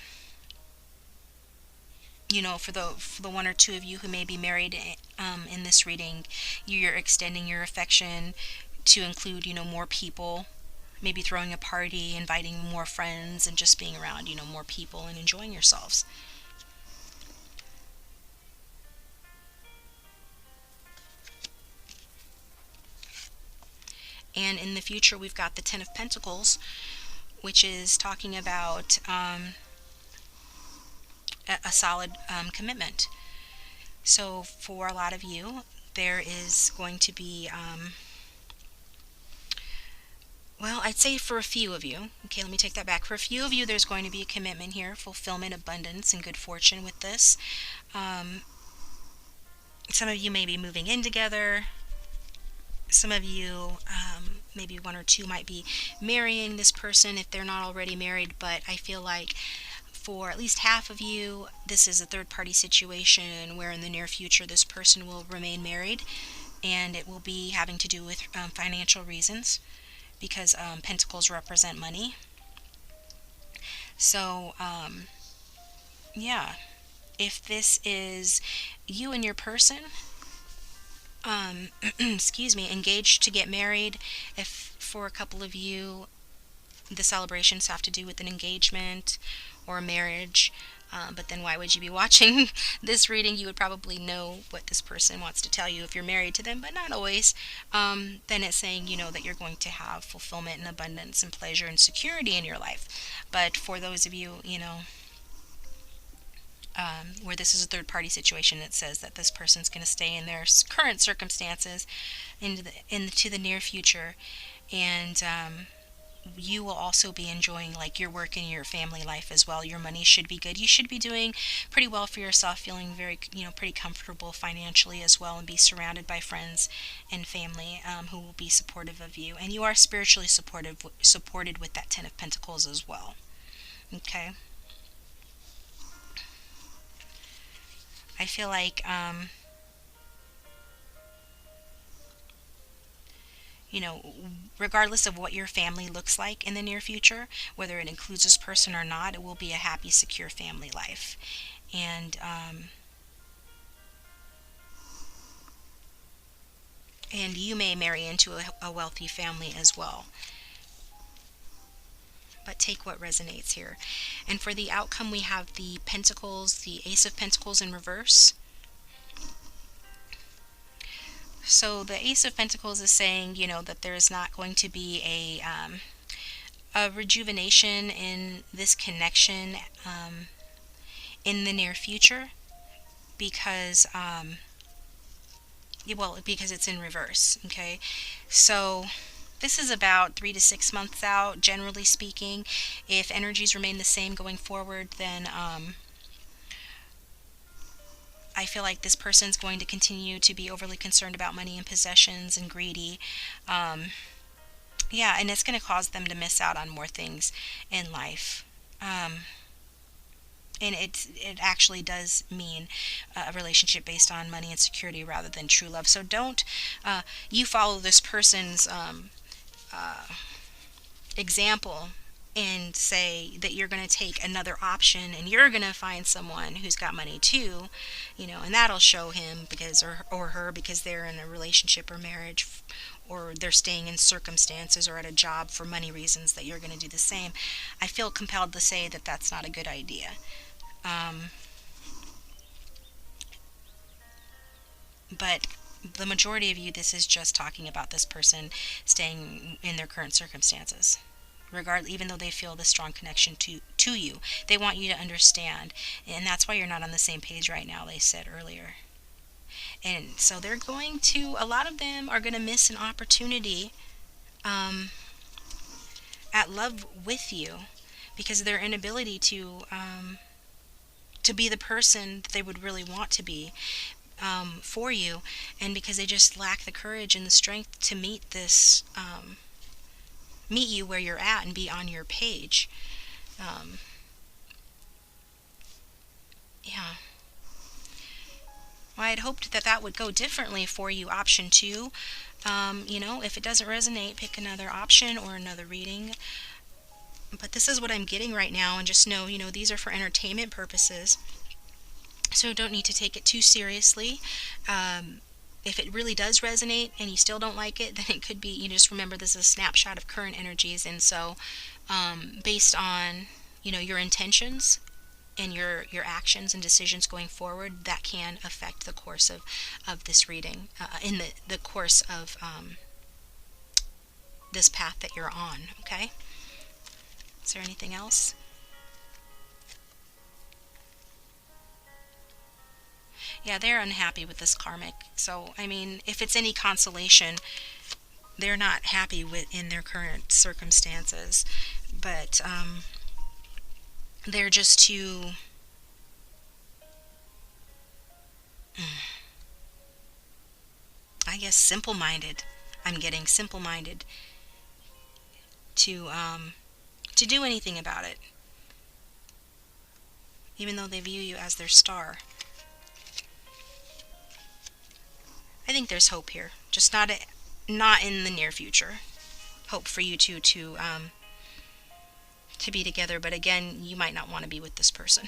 for the one or two of you who may be married, in this reading, you're extending your affection to include, more people, maybe throwing a party, inviting more friends, and just being around, more people and enjoying yourselves. And in the future, we've got the Ten of Pentacles, which is talking about a solid commitment. So for a lot of you, there is going to be, well, I'd say for a few of you, okay, let me take that back. For a few of you, there's going to be a commitment here, fulfillment, abundance, and good fortune with this. Um, some of you may be moving in together. Some of you, maybe one or two, might be marrying this person if they're not already married, but I feel like for at least half of you, this is a third party situation where in the near future this person will remain married, and it will be having to do with financial reasons, because pentacles represent money. So, yeah, if this is you and your person, excuse me, engaged to get married, if for a couple of you the celebrations have to do with an engagement or a marriage, but then why would you be watching this reading? You would probably know what this person wants to tell you if you're married to them, but not always. Then it's saying, that you're going to have fulfillment and abundance and pleasure and security in your life. But for those of you, where this is a third party situation, it says that this person's going to stay in their current circumstances into the near future, and you will also be enjoying like your work and your family life as well. Your money should be good. You should be doing pretty well for yourself, feeling very, pretty comfortable financially as well, and be surrounded by friends and family who will be supportive of you. And you are spiritually supported with that Ten of Pentacles as well. Okay. I feel like, regardless of what your family looks like in the near future, whether it includes this person or not, it will be a happy, secure family life. And you may marry into a wealthy family as well. But take what resonates here. And for the outcome, we have the Pentacles, the Ace of Pentacles in reverse. So the Ace of Pentacles is saying, that there's not going to be a rejuvenation in this connection in the near future, because because it's in reverse. Okay, so this is about 3 to 6 months out, generally speaking. If energies remain the same going forward, then I feel like this person's going to continue to be overly concerned about money and possessions and greedy. Yeah, and it's going to cause them to miss out on more things in life. And it actually does mean a relationship based on money and security rather than true love. So don't you follow this person's example and say that you're going to take another option and you're going to find someone who's got money too, and that'll show him because or her, because they're in a relationship or marriage, or they're staying in circumstances or at a job for money reasons, that you're going to do the same. I feel compelled to say that that's not a good idea. But the majority of you, this is just talking about this person staying in their current circumstances. Even though they feel this strong connection to you, they want you to understand, and that's why you're not on the same page right now, they said earlier. And so a lot of them are going to miss an opportunity at love with you, because of their inability to be the person that they would really want to be for you, and because they just lack the courage and the strength to meet you where you're at and be on your page. Yeah. Well, I'd hoped that that would go differently for you, option 2. If it doesn't resonate, pick another option or another reading. But this is what I'm getting right now, and just know, these are for entertainment purposes. So don't need to take it too seriously. If it really does resonate and you still don't like it, then it could be, just remember this is a snapshot of current energies. And so based on, your intentions and your actions and decisions going forward, that can affect the course of this reading, in the course of this path that you're on, okay? Is there anything else? Yeah, they're unhappy with this karmic. So, if it's any consolation, they're not happy in their current circumstances. But they're just too... I guess simple-minded. I'm getting simple-minded to do anything about it, even though they view you as their star. I think there's hope here, just not in the near future. Hope for you two to be together, but again, you might not want to be with this person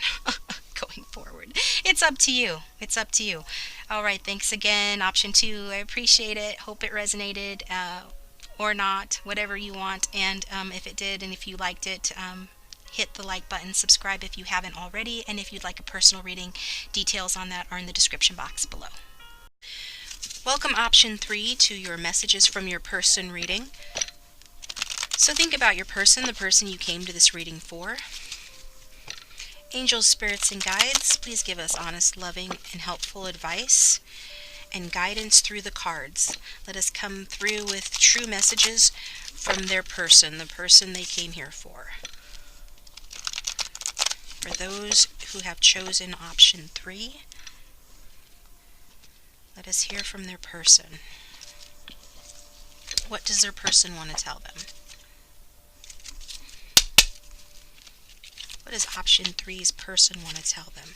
going forward. It's up to you. It's up to you. All right, thanks again. Option 2, I appreciate it. Hope it resonated, or not, whatever you want. And if it did, and if you liked it, hit the like button, subscribe if you haven't already, and if you'd like a personal reading, details on that are in the description box below. Welcome, option 3, to your messages from your person reading. So think about your person, the person you came to this reading for. Angels, spirits, and guides, please give us honest, loving, and helpful advice and guidance through the cards. Let us come through with true messages from their person, the person they came here for. For those who have chosen option 3, let us hear from their person. What does their person want to tell them? What does option 3's person want to tell them?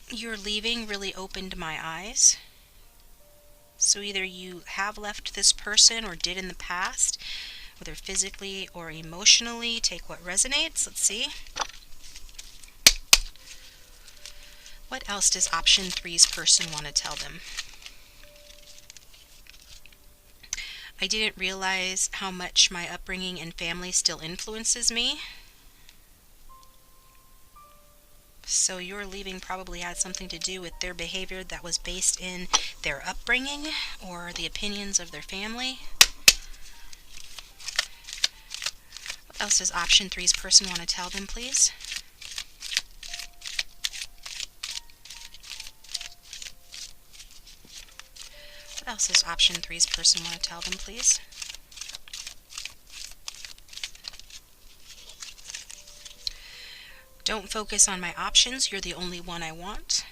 Your leaving really opened my eyes. So either you have left this person or did in the past, whether physically or emotionally. Take what resonates. Let's see. What else does option 3's person want to tell them? I didn't realize how much my upbringing and family still influences me. So your leaving probably had something to do with their behavior that was based in their upbringing or the opinions of their family. What else does option 3's person want to tell them, please? What else does option 3's person want to tell them, please? Don't focus on my options. You're the only one I want.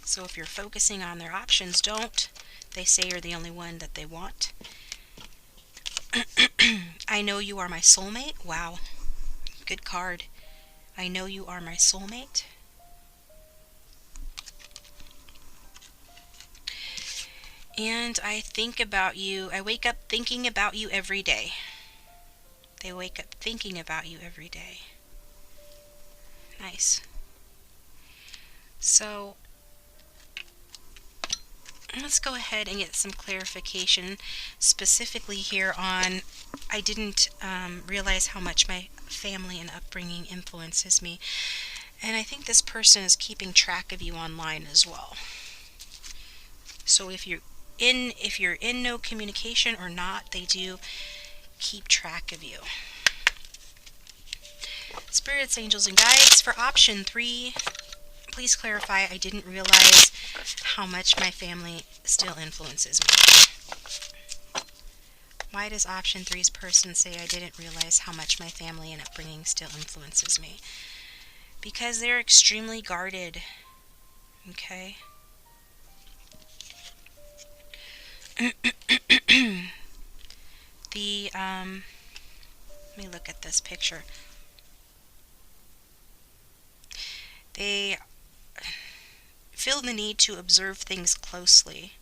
So if you're focusing on their options, don't. They say you're the only one that they want. I know you are my soulmate. Wow. Good card. I know you are my soulmate. And I think about you. I wake up thinking about you every day. They wake up thinking about you every day. Nice. So let's go ahead and get some clarification specifically here on I didn't realize how much my family and upbringing influences me. And I think this person is keeping track of you online as well. So if you're in no communication or not, they do keep track of you. Spirits, angels, and guides, for option 3, please clarify. I didn't realize how much my family still influences me. Why does option 3's person say I didn't realize how much my family and upbringing still influences me? Because they're extremely guarded. Okay? Let me look at this picture. feel the need to observe things closely,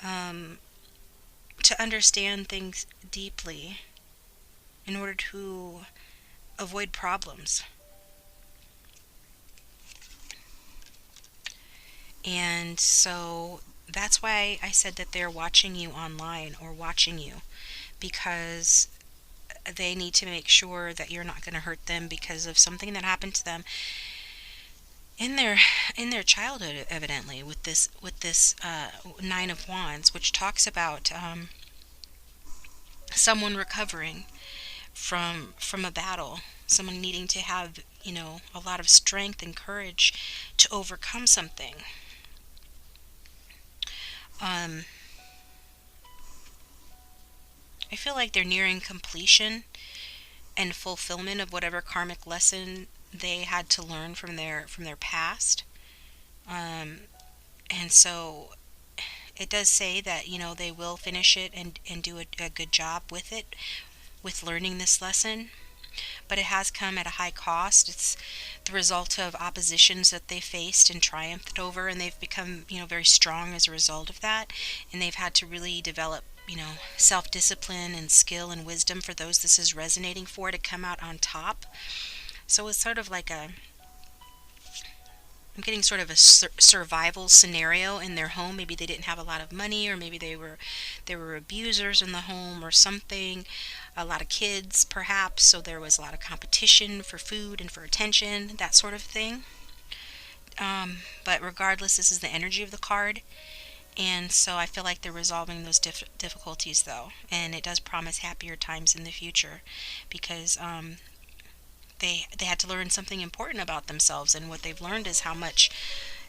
um, to understand things deeply in order to avoid problems. And so that's why I said that they're watching you online, or watching you, because they need to make sure that you're not going to hurt them because of something that happened to them in their childhood, evidently, with this Nine of Wands, which talks about someone recovering from a battle, someone needing to have, a lot of strength and courage to overcome something. um I feel like they're nearing completion and fulfillment of whatever karmic lesson they had to learn from their past. um and so it does say that, they will finish it and do a good job with it, with learning this lesson. But it has come at a high cost. It's the result of oppositions that they faced and triumphed over, and they've become, very strong as a result of that. And they've had to really develop, self-discipline and skill and wisdom, for those this is resonating for, to come out on top. So it's sort of like I'm getting sort of a survival scenario in their home. Maybe they didn't have a lot of money, or maybe they were abusers in the home or something. A lot of kids, perhaps, so there was a lot of competition for food and for attention, that sort of thing. But regardless, this is the energy of the card, and so I feel like they're resolving those difficulties, though, and it does promise happier times in the future, because they had to learn something important about themselves, and what they've learned is how much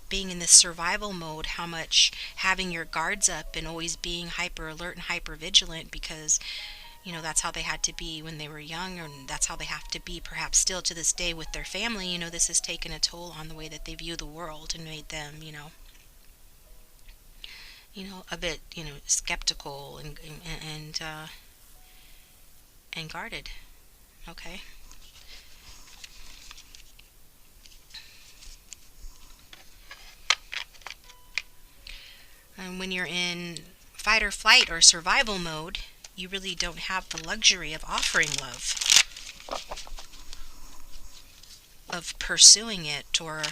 being in this survival mode, how much having your guards up and always being hyper alert and hyper vigilant, because that's how they had to be when they were young, and that's how they have to be perhaps still to this day with their family. This has taken a toll on the way that they view the world, and made them, a bit, skeptical and guarded. Okay. And when you're in fight or flight or survival mode, you really don't have the luxury of offering love, of pursuing it, or,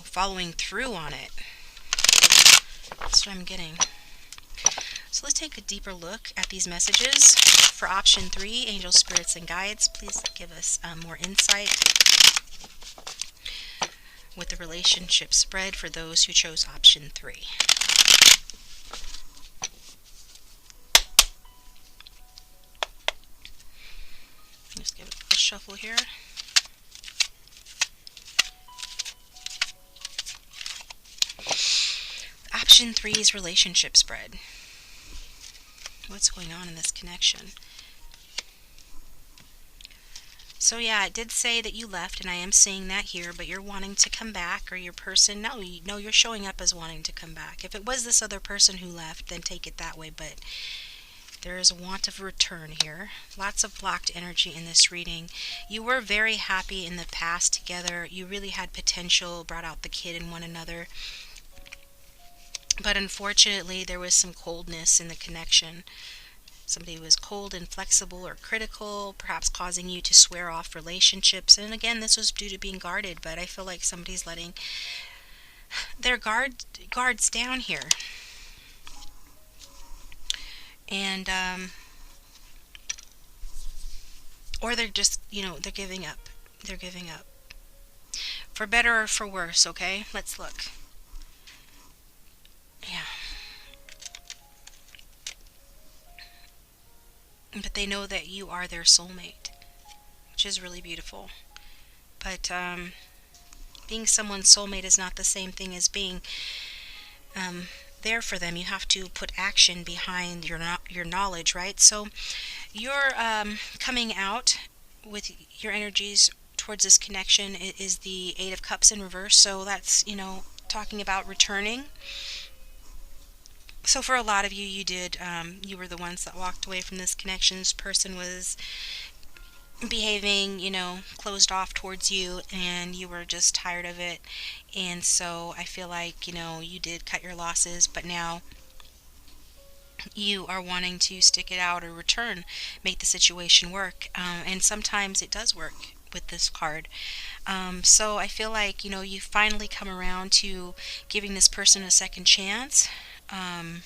following through on it. That's what I'm getting. So let's take a deeper look at these messages. For option 3, angel spirits and guides, please give us more insight with the relationship spread for those who chose option 3. Just give it a shuffle here. Option 3's relationship spread. What's going on in this connection? So yeah, it did say that you left, and I am seeing that here, but you're wanting to come back, or your person, no, you're showing up as wanting to come back. If it was this other person who left, then take it that way, but there is a want of return here. Lots of blocked energy in this reading. You were very happy in the past together. You really had potential, brought out the kid in one another. But unfortunately, there was some coldness in the connection. Somebody was cold, inflexible, or critical, perhaps causing you to swear off relationships. And again, this was due to being guarded, but I feel like somebody's letting their guards down here. And, or they're just, they're giving up. They're giving up. For better or for worse, okay? Let's look. Yeah. But they know that you are their soulmate, which is really beautiful. But being someone's soulmate is not the same thing as being there for them. You have to put action behind your knowledge, right? So you're coming out with your energies towards this connection. It is the Eight of Cups in reverse, so that's, talking about returning. So for a lot of you, you were the ones that walked away from this connection. This person was behaving, closed off towards you, and you were just tired of it. And so I feel like, you did cut your losses, but now you are wanting to stick it out or return, make the situation work. And sometimes it does work with this card. So I feel like, you finally come around to giving this person a second chance. Um,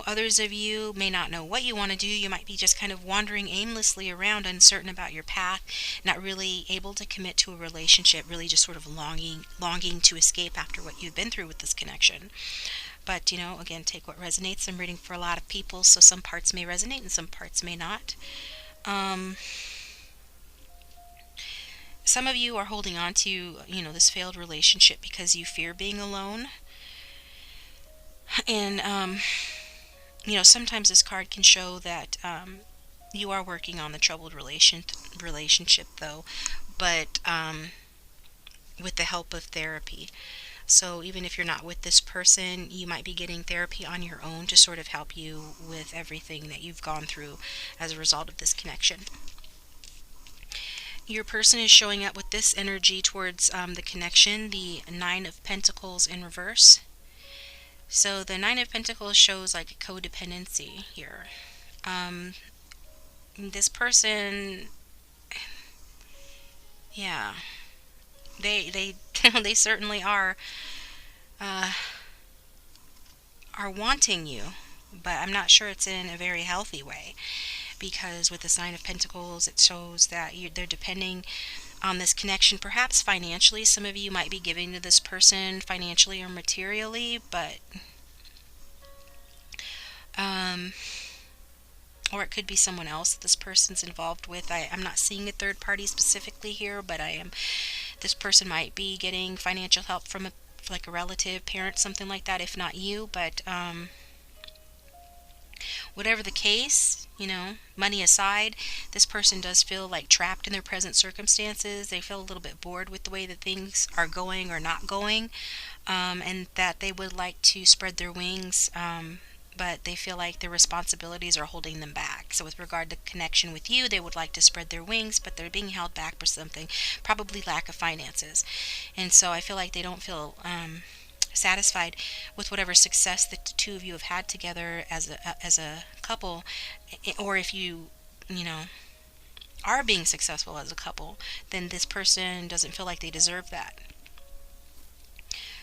Others of you may not know what you want to do. You might be just kind of wandering aimlessly around, uncertain about your path, not really able to commit to a relationship, really just sort of longing to escape after what you've been through with this connection. But, again, take what resonates. I'm reading for a lot of people, so some parts may resonate and some parts may not. Um, some of you are holding on to, this failed relationship because you fear being alone. And, sometimes this card can show that you are working on the troubled relationship, though, but with the help of therapy. So even if you're not with this person, you might be getting therapy on your own to sort of help you with everything that you've gone through as a result of this connection. Your person is showing up with this energy towards the connection, the Nine of Pentacles in reverse. So the Nine of Pentacles shows like a codependency here. This person, yeah, they they certainly are wanting you, but I'm not sure it's in a very healthy way, because with the Sign of Pentacles, it shows that they're depending on this connection, perhaps financially. Some of you might be giving to this person financially or materially, but or it could be someone else that this person's involved with. I'm not seeing a third party specifically here, but this person might be getting financial help from like a relative, parent, something like that, if not you. But whatever the case, money aside, this person does feel like trapped in their present circumstances. They feel a little bit bored with the way that things are going or not going, and that they would like to spread their wings, but they feel like their responsibilities are holding them back. So with regard to connection with you, they would like to spread their wings, but they're being held back by something, probably lack of finances. And so I feel like they don't feel satisfied with whatever success that the two of you have had together as a couple, or if you are being successful as a couple, then this person doesn't feel like they deserve that.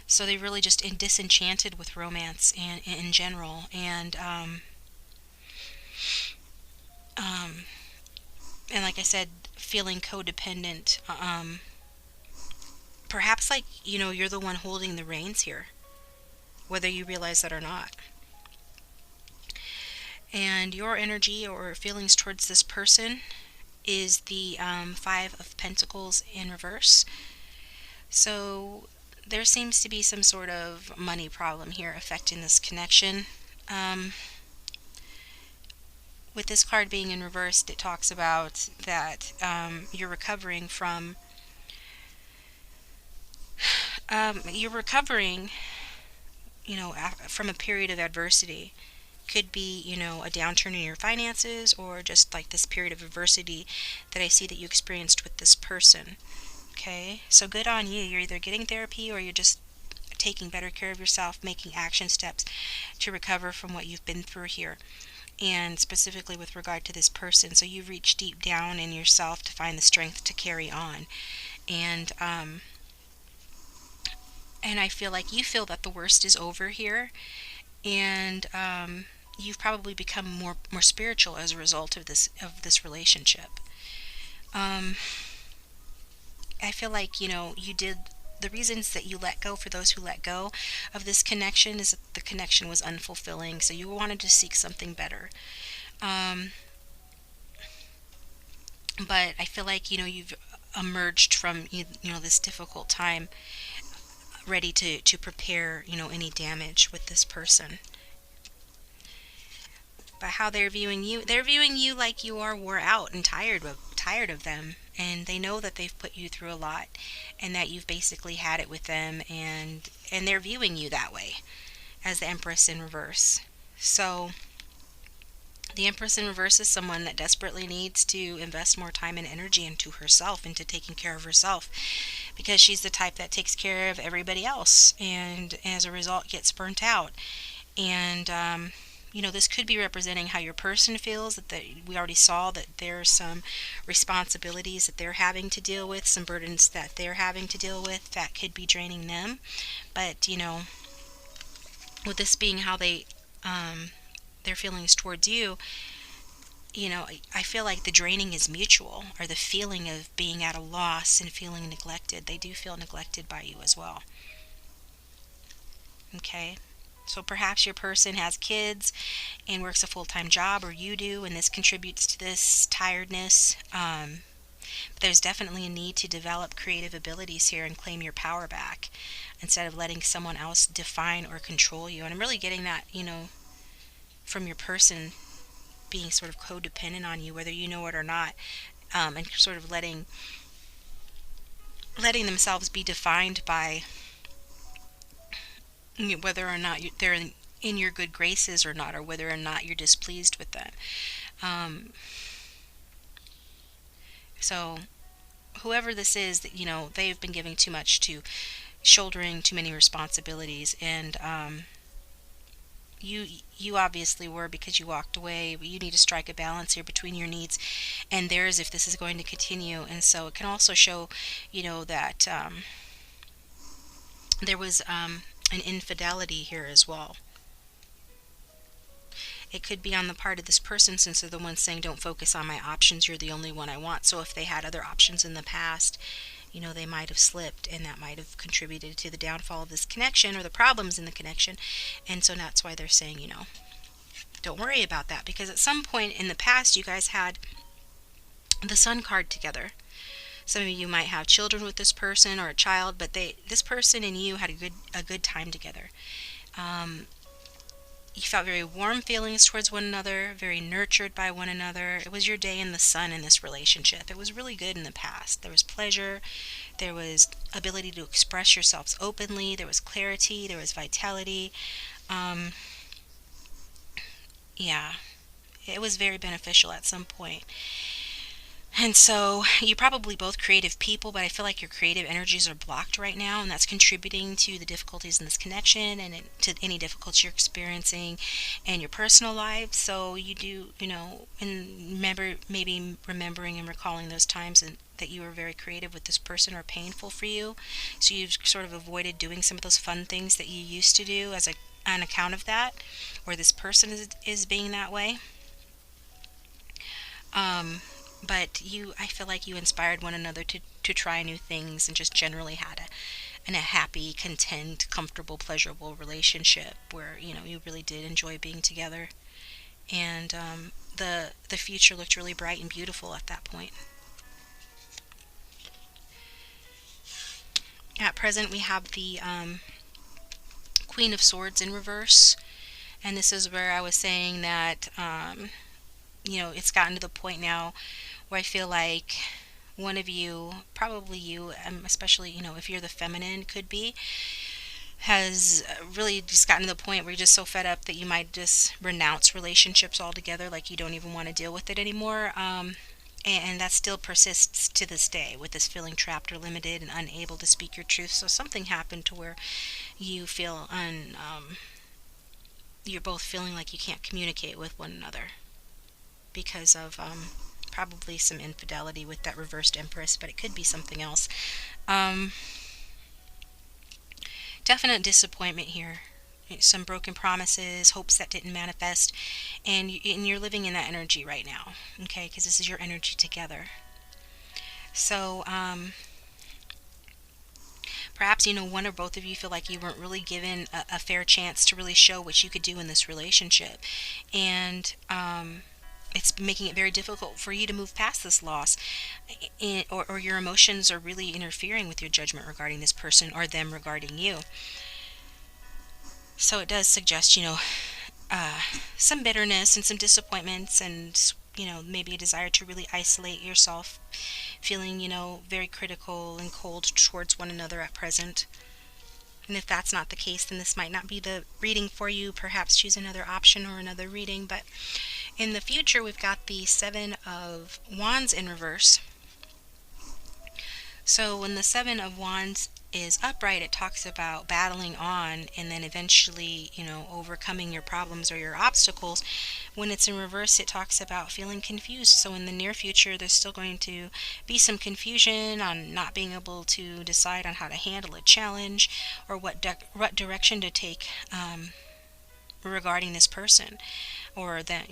So they're really just disenchanted with romance and in general, and like I said, feeling codependent. Perhaps like you're the one holding the reins here, whether you realize that or not. And your energy or feelings towards this person is the Five of Pentacles in reverse. So there seems to be some sort of money problem here affecting this connection. With this card being in reverse, it talks about that you're recovering from from a period of adversity. Could be, a downturn in your finances, or just like this period of adversity that I see that you experienced with this person. Okay, so good on you. You're either getting therapy or you're just taking better care of yourself, making action steps to recover from what you've been through here. And specifically with regard to this person, so you've reached deep down in yourself to find the strength to carry on. And I feel like you feel that the worst is over here, and you've probably become more spiritual as a result of this relationship. I feel like you did the reasons that you let go, for those who let go of this connection, is that the connection was unfulfilling, so you wanted to seek something better. But I feel like you've emerged from this difficult time ready to prepare any damage with this person. But how they're viewing you like you are wore out and tired of them, and they know that they've put you through a lot, and that you've basically had it with them, and they're viewing you that way, as the Empress in reverse. So The Empress in reverse is someone that desperately needs to invest more time and energy into herself, into taking care of herself, because she's the type that takes care of everybody else and as a result gets burnt out. And this could be representing how your person feels, we already saw that there's some responsibilities that they're having to deal with, some burdens that they're having to deal with that could be draining them. But with this being how their feelings towards you, I feel like the draining is mutual, or the feeling of being at a loss and feeling neglected. They do feel neglected by you as well. Okay? So perhaps your person has kids and works a full-time job, or you do, and this contributes to this tiredness. But there's definitely a need to develop creative abilities here and claim your power back instead of letting someone else define or control you. And I'm really getting that, from your person being sort of codependent on you, whether you know it or not, and sort of letting themselves be defined by whether or not they're in your good graces or not, or whether or not you're displeased with them. So whoever this is, that they've been giving too much, to shouldering too many responsibilities, and you obviously were, because you walked away. But you need to strike a balance here between your needs and theirs if this is going to continue. And so it can also show that there was an infidelity here as well. It could be on the part of this person, since they're the ones saying, don't focus on my options, you're the only one I want. So if they had other options in the past, they might have slipped, and that might have contributed to the downfall of this connection, or the problems in the connection. And so that's why they're saying, don't worry about that, because at some point in the past you guys had the Sun card together. Some of you might have children with this person, or a child, but this person and you had a good time together. You felt very warm feelings towards one another, very nurtured by one another. It was your day in the sun in this relationship. It was really good in the past. There was pleasure, there was ability to express yourselves openly, there was clarity, there was vitality. Yeah, it was very beneficial at some point. And so you're probably both creative people, but I feel like your creative energies are blocked right now, and that's contributing to the difficulties in this connection, and to any difficulties you're experiencing in your personal life. So you do, and maybe remembering and recalling those times that you were very creative with this person are painful for you. So you've sort of avoided doing some of those fun things that you used to do on account of that, or this person is being that way. But I feel like you inspired one another to try new things, and just generally had a happy, content, comfortable, pleasurable relationship where, you really did enjoy being together. And the future looked really bright and beautiful at that point. At present, we have the Queen of Swords in reverse. And this is where I was saying that, it's gotten to the point now where I feel like one of you, probably you, especially, if you're the feminine, could be, has really just gotten to the point where you're just so fed up that you might just renounce relationships altogether, like you don't even want to deal with it anymore. And that still persists to this day, with this feeling trapped or limited and unable to speak your truth. So something happened to where you feel you're both feeling like you can't communicate with one another because of probably some infidelity with that reversed Empress, but it could be something else. Definite disappointment here. Some broken promises, hopes that didn't manifest, and you're living in that energy right now, okay, because this is your energy together. So perhaps, one or both of you feel like you weren't really given a fair chance to really show what you could do in this relationship, and it's making it very difficult for you to move past this loss, or your emotions are really interfering with your judgment regarding this person, or them regarding you. So it does suggest, some bitterness and some disappointments, and, maybe a desire to really isolate yourself, feeling, very critical and cold towards one another at present. And if that's not the case, then this might not be the reading for you. Perhaps choose another option or another reading. But In the future, we've got the Seven of Wands in reverse. So when the Seven of Wands is upright, it talks about battling on and then eventually, overcoming your problems or your obstacles. When it's in reverse, it talks about feeling confused. So in the near future, there's still going to be some confusion on not being able to decide on how to handle a challenge or what direction to take regarding this person, or that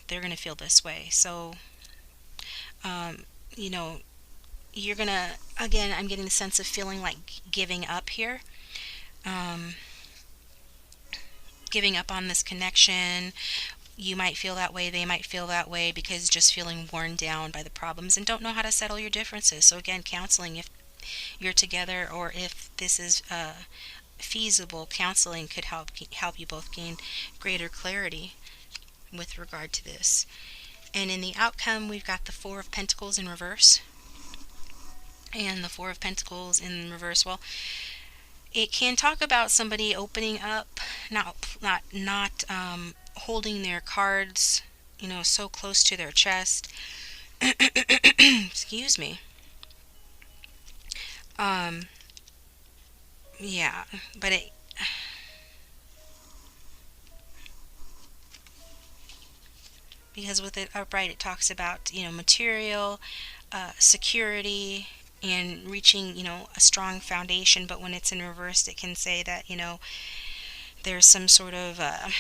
they're going to feel this way. So um, you know you're gonna, again, I'm getting the sense of feeling like giving up here, um, giving up on this connection. You might feel that way, they might feel that way, because just feeling worn down by the problems and don't know how to settle your differences. So again, counseling, if you're together or if this is feasible, counseling could help you both gain greater clarity with regard to this. And in the outcome, we've got the Four of Pentacles in reverse. And the Four of Pentacles in reverse, well, it can talk about somebody opening up, not holding their cards, so close to their chest. Excuse me. Yeah, but because with it upright, it talks about, material, security, and reaching, a strong foundation. But when it's in reverse, it can say that, there's some sort of a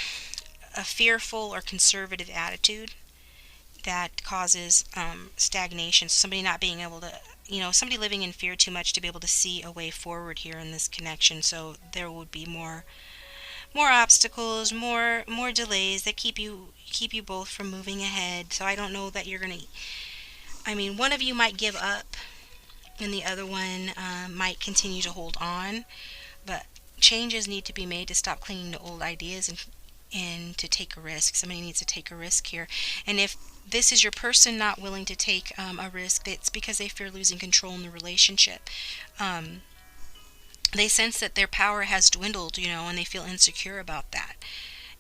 fearful or conservative attitude that causes stagnation. Somebody not being able to, somebody living in fear too much to be able to see a way forward here in this connection. So there would be more obstacles, more delays that keep you both from moving ahead. So I don't know that you're gonna. I mean, one of you might give up, and the other one might continue to hold on. But changes need to be made to stop clinging to old ideas and to take a risk. Somebody needs to take a risk here. And if this is your person not willing to take a risk, it's because they fear losing control in the relationship. They sense that their power has dwindled, and they feel insecure about that.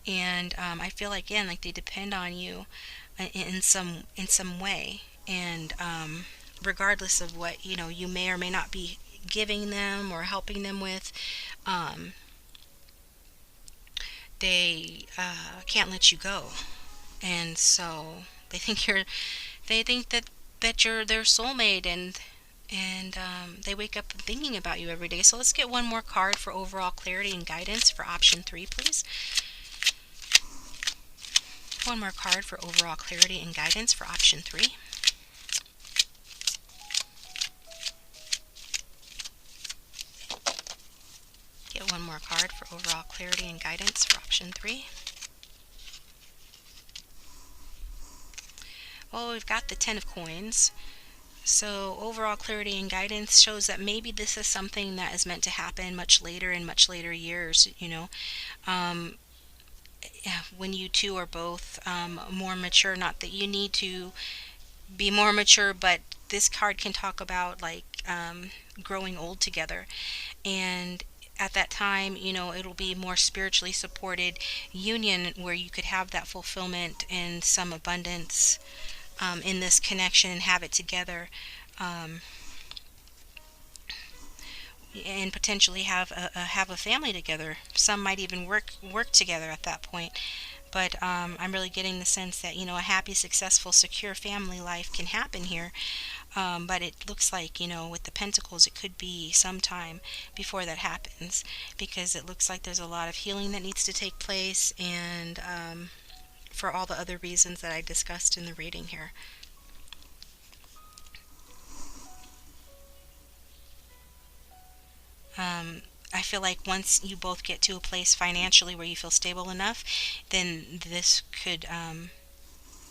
And I feel like, again, like they depend on you in some way. And regardless of what you may or may not be giving them or helping them with, um, they can't let you go. And so they think that you're their soulmate, and they wake up thinking about you every day. So let's get one more card for overall clarity and guidance for option 3, please. One more card for overall clarity and guidance for option 3. Get one more card for overall clarity and guidance for option 3. Well, we've got the Ten of Coins. So overall clarity and guidance shows that maybe this is something that is meant to happen much later, in much later years, um, when you two are both more mature. Not that you need to be more mature, but this card can talk about like growing old together. And at that time, it'll be more spiritually supported union where you could have that fulfillment and some abundance in this connection and have it together, um, and potentially have a family together. Some might even work together at that point. But I'm really getting the sense that a happy, successful, secure family life can happen here. But it looks like, with the Pentacles, it could be sometime before that happens, because it looks like there's a lot of healing that needs to take place, and for all the other reasons that I discussed in the reading here. I feel like once you both get to a place financially where you feel stable enough, then this could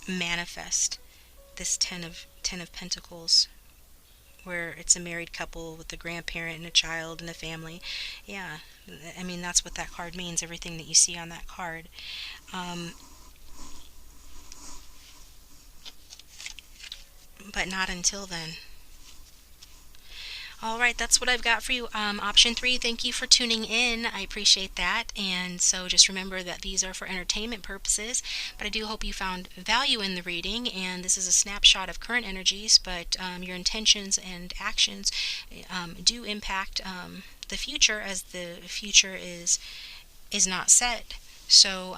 manifest this ten of Pentacles, where it's a married couple with a grandparent and a child and a family. Yeah, I mean, that's what that card means, everything that you see on that card. Um, but not until then. All right, that's what I've got for you. Option 3, thank you for tuning in. I appreciate that. And so just remember that these are for entertainment purposes, but I do hope you found value in the reading. And this is a snapshot of current energies, but your intentions and actions do impact the future, as the future is not set. So,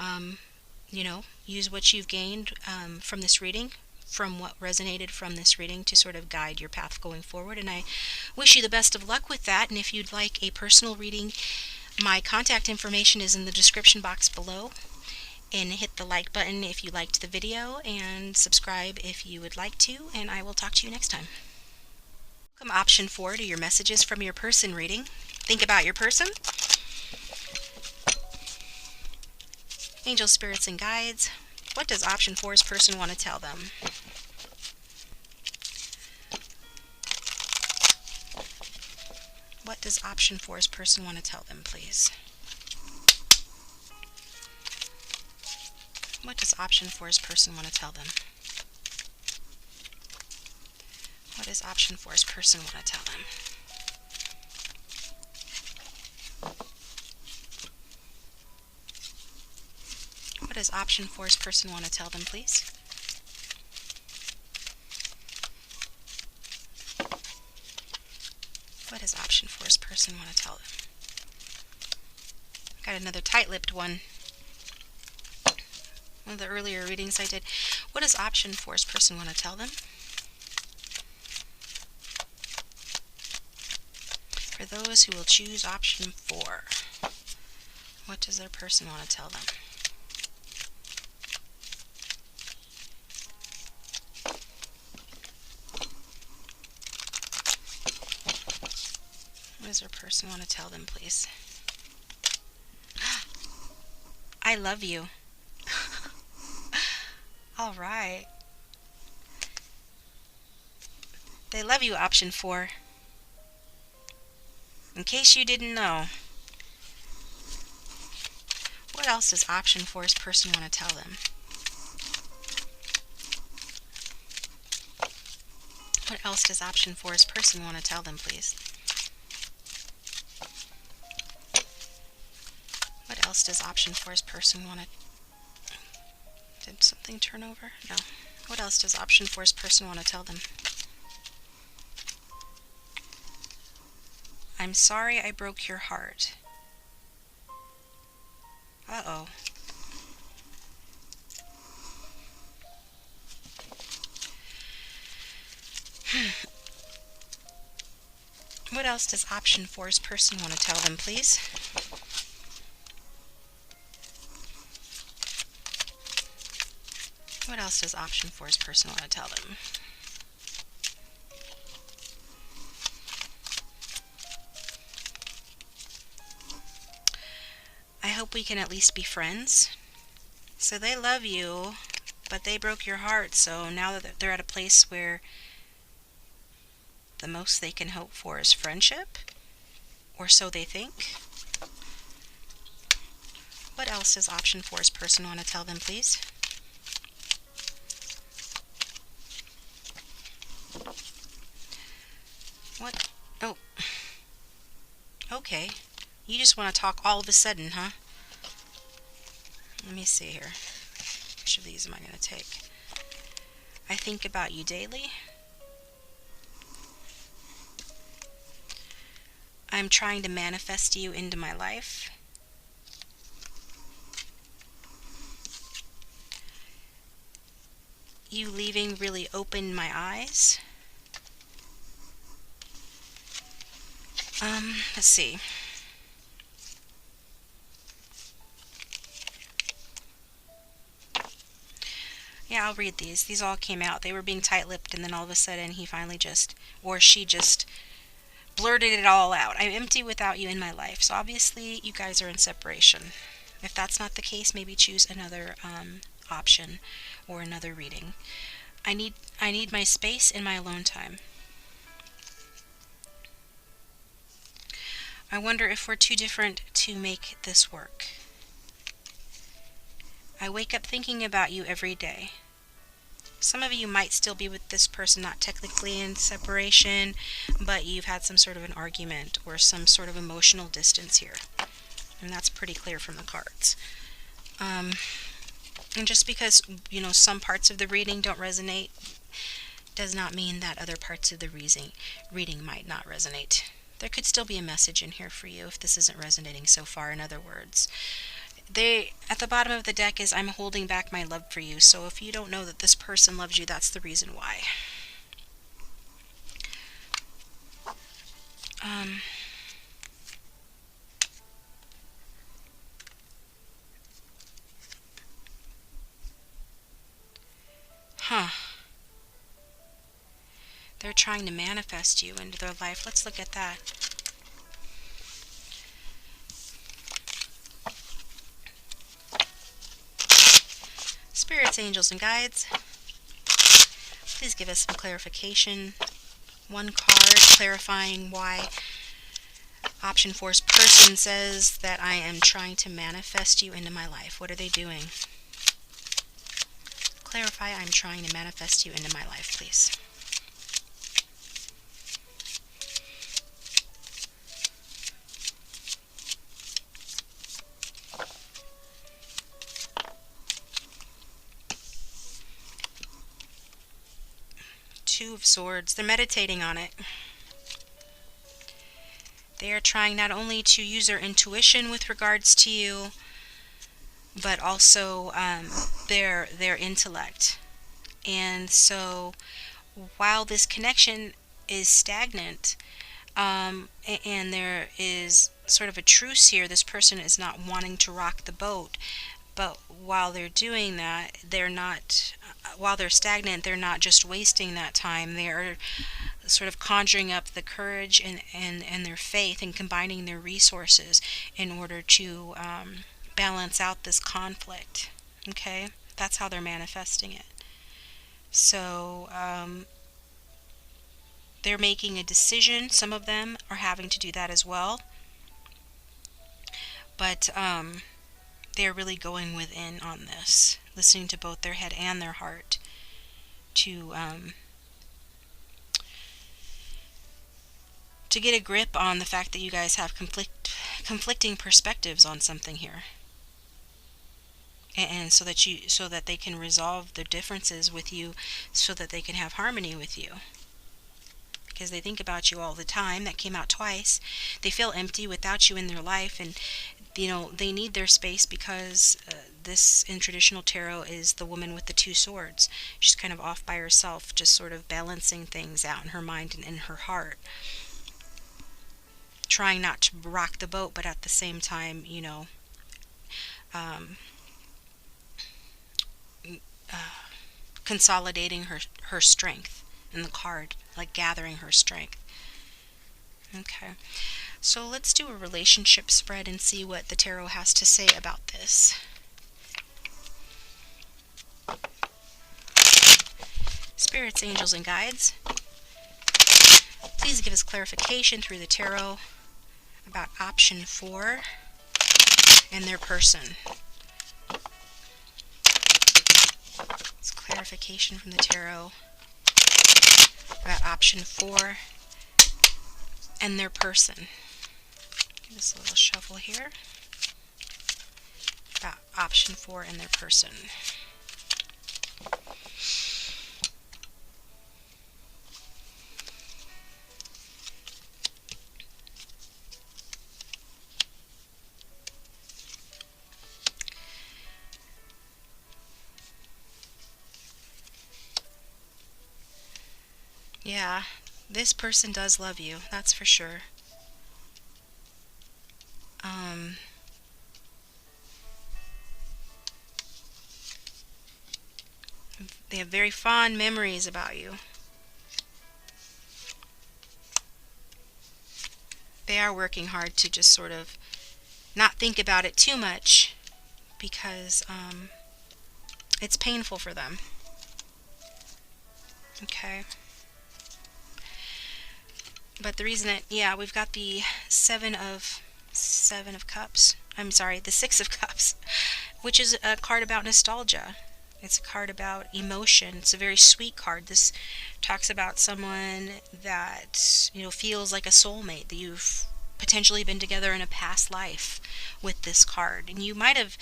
use what you've gained from this reading, from what resonated from this reading, to sort of guide your path going forward. And I wish you the best of luck with that. And if you'd like a personal reading, my contact information is in the description box below. And hit the like button if you liked the video, and subscribe if you would like to. And I will talk to you next time. Welcome, option 4, to your messages from your person reading. Think about your person. Angel, spirits, and guides. What does option 4's person want to tell them? What does option 4's person want to tell them, please? What does option 4's person want to tell them? What does option 4's person want to tell them? What does option 4's person want to tell them, please? What does option 4's person want to tell them? Got another tight-lipped one. One of the earlier readings I did. What does option 4's person want to tell them? For those who will choose option 4, what does their person want to tell them? What does their person want to tell them, please? I love you. All right. They love you, option 4. In case you didn't know. What else does option 4's person want to tell them? What else does option 4's person want to tell them, please? What else does option 4's person want to... Did something turn over? No. What else does option 4's person want to tell them? I'm sorry I broke your heart. Uh-oh. What else does option 4's person want to tell them, please? What else does option 4's person want to tell them? I hope we can at least be friends. So they love you, but they broke your heart, so now that they're at a place where the most they can hope for is friendship, or so they think. What else does option 4's person want to tell them, please? What? Oh. Okay. You just want to talk all of a sudden, huh? Let me see here. Which of these am I going to take? I think about you daily. I'm trying to manifest you into my life. You leaving really opened my eyes. Let's see. Yeah, I'll read these. These all came out. They were being tight-lipped, and then all of a sudden he finally just, or she just blurted it all out. I'm empty without you in my life. So obviously you guys are in separation. If that's not the case, maybe choose another option or another reading. I need my space and my alone time. I wonder if we're too different to make this work. I wake up thinking about you every day. Some of you might still be with this person, not technically in separation, but you've had some sort of an argument or some sort of emotional distance here. And that's pretty clear from the cards. And just because, some parts of the reading don't resonate does not mean that other parts of the reading might not resonate. There could still be a message in here for you if this isn't resonating so far, in other words. At the bottom of the deck is, I'm holding back my love for you. So if you don't know that this person loves you, that's the reason why. They're trying to manifest you into their life. Let's look at that. Spirits, angels, and guides, please give us some clarification. One card clarifying why option 4's person says that I am trying to manifest you into my life. What are they doing? Clarify, I'm trying to manifest you into my life, please. Two of Swords. They're meditating on it. They are trying not only to use their intuition with regards to you, but also their intellect. And so while this connection is stagnant, and there is sort of a truce here, this person is not wanting to rock the boat. But while they're doing that, while they're stagnant, they're not just wasting that time. They're sort of conjuring up the courage and their faith and combining their resources in order to balance out this conflict. Okay? That's how they're manifesting it. So they're making a decision. Some of them are having to do that as well. But they're really going within on this, listening to both their head and their heart to get a grip on the fact that you guys have conflicting perspectives on something here, and so that they can resolve their differences with you, so that they can have harmony with you. Because they think about you all the time. That came out twice. They feel empty without you in their life, and they need their space because this in traditional tarot is the woman with the 2 swords. She's kind of off by herself, just sort of balancing things out in her mind and in her heart, trying not to rock the boat, but at the same time, consolidating her strength in the card, like gathering her strength. Okay. So let's do a relationship spread and see what the tarot has to say about this. Spirits, angels, and guides, please give us clarification through the tarot about option 4 and their person. It's clarification from the tarot about option 4 and their person. Give us a little shuffle here about option 4 and their person. Yeah, this person does love you, that's for sure. They have very fond memories about you. They are working hard to just sort of not think about it too much because it's painful for them. Okay. But the reason that, yeah, we've got the Seven of Cups. I'm sorry, the Six of Cups, which is a card about nostalgia. It's a card about emotion. It's a very sweet card. This talks about someone that, feels like a soulmate, that you've potentially been together in a past life with this card. And you might have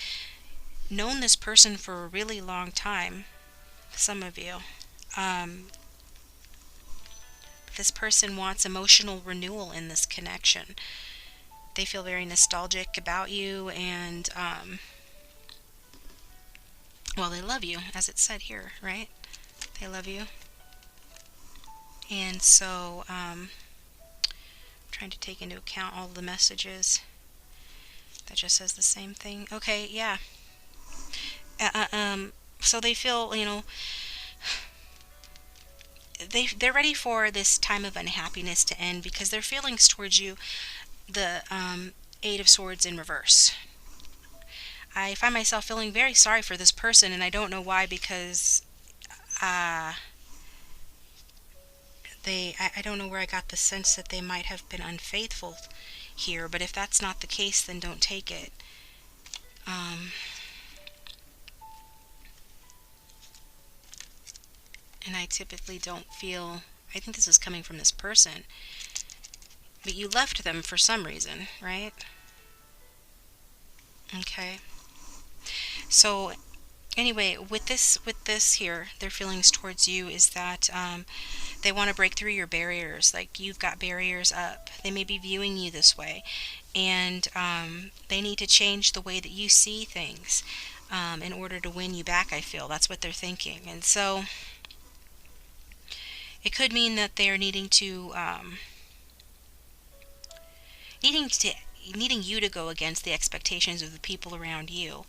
known this person for a really long time, some of you. Um, this person wants emotional renewal in this connection. They feel very nostalgic about you, and, well, they love you, as it said here, right? They love you. And so, trying to take into account all the messages. That just says the same thing. Okay, yeah. So they feel, they're ready for this time of unhappiness to end because their feelings towards you, the Eight of Swords in reverse. I find myself feeling very sorry for this person, and I don't know why, because uh, I don't know where I got the sense that they might have been unfaithful here, but if that's not the case, then don't take it. And I typically don't feel, I think this is coming from this person, but you left them for some reason, right? Okay. So anyway, with this here, their feelings towards you is that they want to break through your barriers. Like, you've got barriers up. They may be viewing you this way, and they need to change the way that you see things in order to win you back. I feel that's what they're thinking, and so it could mean that they're needing to needing you to go against the expectations of the people around you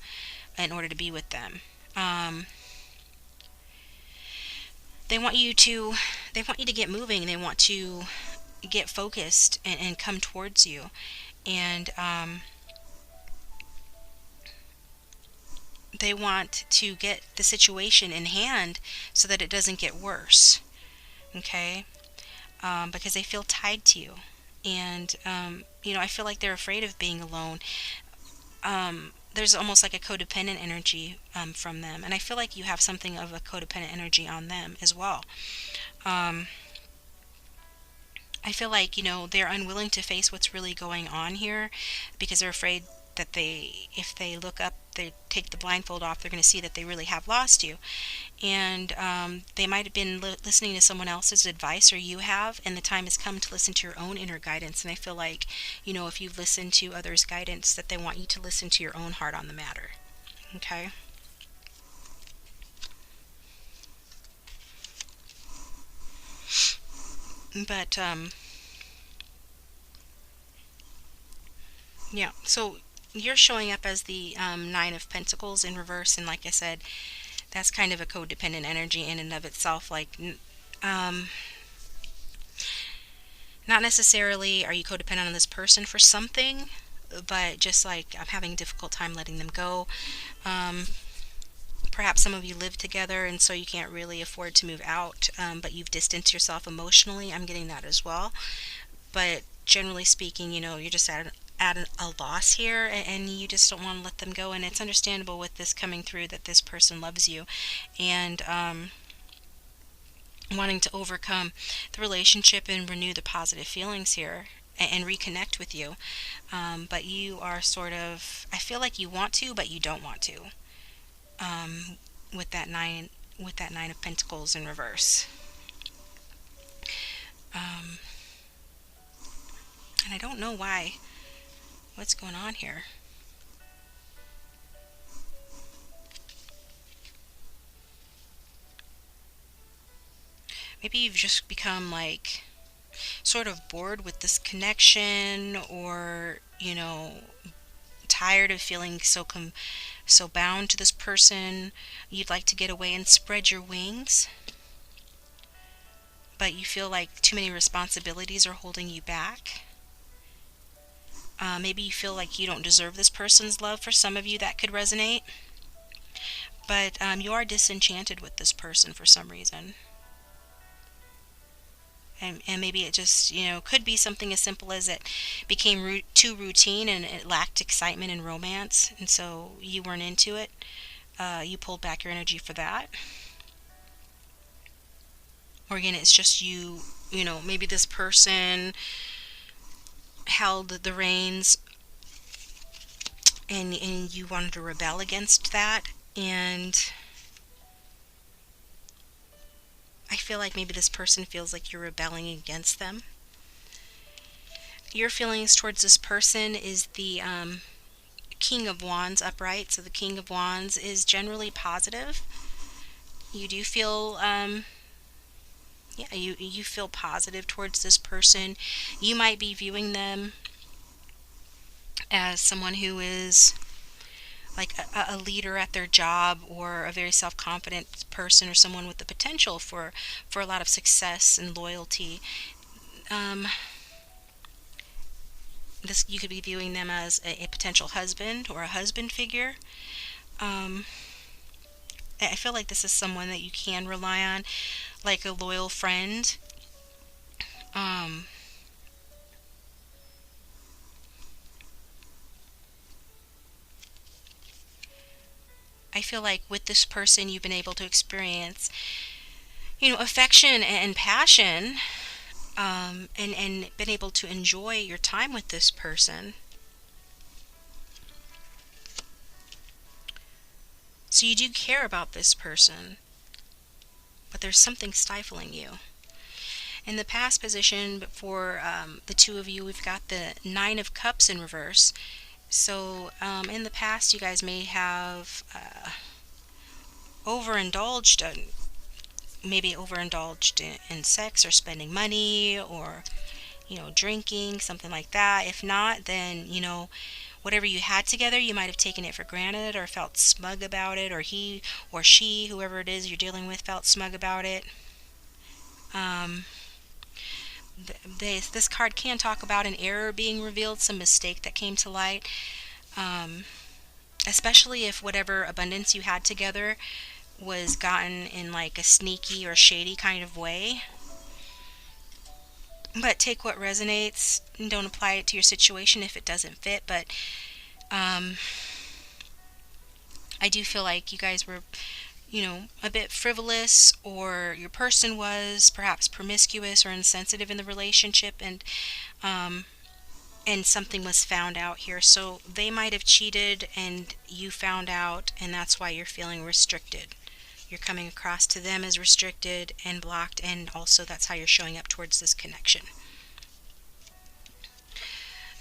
in order to be with them. Um, they want you to get moving. They want to get focused and come towards you, and they want to get the situation in hand so that it doesn't get worse. Okay, because they feel tied to you, and I feel like they're afraid of being alone. There's almost like a codependent energy from them, and I feel like you have something of a codependent energy on them as well. Um, I feel like, they're unwilling to face what's really going on here because they're afraid that if they look up, they take the blindfold off, they're going to see that they really have lost you. And they might have been listening to someone else's advice, or you have, and the time has come to listen to your own inner guidance. And I feel like, if you've listened to others' guidance, that they want you to listen to your own heart on the matter. Okay? But, yeah, so you're showing up as the Nine of Pentacles in reverse, and like I said, that's kind of a codependent energy in and of itself. Like, um, not necessarily are you codependent on this person for something, but just like, I'm having a difficult time letting them go. Um, Perhaps some of you live together, and so you can't really afford to move out, but you've distanced yourself emotionally. I'm getting that as well. But generally speaking, you're just at a loss here, and you just don't want to let them go. And it's understandable with this coming through that this person loves you, and wanting to overcome the relationship and renew the positive feelings here and reconnect with you. But you are sort of, I feel like you want to, but you don't want to. Um, with that nine of Pentacles in reverse. Um, and I don't know why. What's going on here? Maybe you've just become like sort of bored with this connection, or tired of feeling so bound to this person. You'd like to get away and spread your wings, but you feel like too many responsibilities are holding you back. Maybe you feel like you don't deserve this person's love. For some of you, that could resonate. But you are disenchanted with this person for some reason. And maybe it just, could be something as simple as it became too routine and it lacked excitement and romance, and so you weren't into it. you pulled back your energy for that. Or again, it's just you, maybe this person held the reins, and you wanted to rebel against that. And I feel like maybe this person feels like you're rebelling against them. Your feelings towards this person is the King of Wands upright. So the King of Wands is generally positive. You do feel, yeah, you feel positive towards this person. You might be viewing them as someone who is like a leader at their job, or a very self-confident person, or someone with the potential for a lot of success and loyalty. Um, this, you could be viewing them as a potential husband or a husband figure. Um, I feel like this is someone that you can rely on, like a loyal friend. Um, I feel like with this person, you've been able to experience, affection and passion, and been able to enjoy your time with this person. So you do care about this person, but there's something stifling you. In the past position, for the two of you, we've got the Nine of Cups in reverse. So in the past, you guys may have overindulged, maybe overindulged in sex, or spending money, or drinking, something like that. If not, then whatever you had together, you might have taken it for granted, or felt smug about it, or he or she, whoever it is you're dealing with, felt smug about it. Um, this card can talk about an error being revealed, some mistake that came to light, um, especially if whatever abundance you had together was gotten in like a sneaky or shady kind of way. But take what resonates and don't apply it to your situation if it doesn't fit. But um, I do feel like you guys were, a bit frivolous, or your person was perhaps promiscuous or insensitive in the relationship, and something was found out here. So they might have cheated and you found out, and that's why you're feeling restricted. You're coming across to them as restricted and blocked, and also that's how you're showing up towards this connection.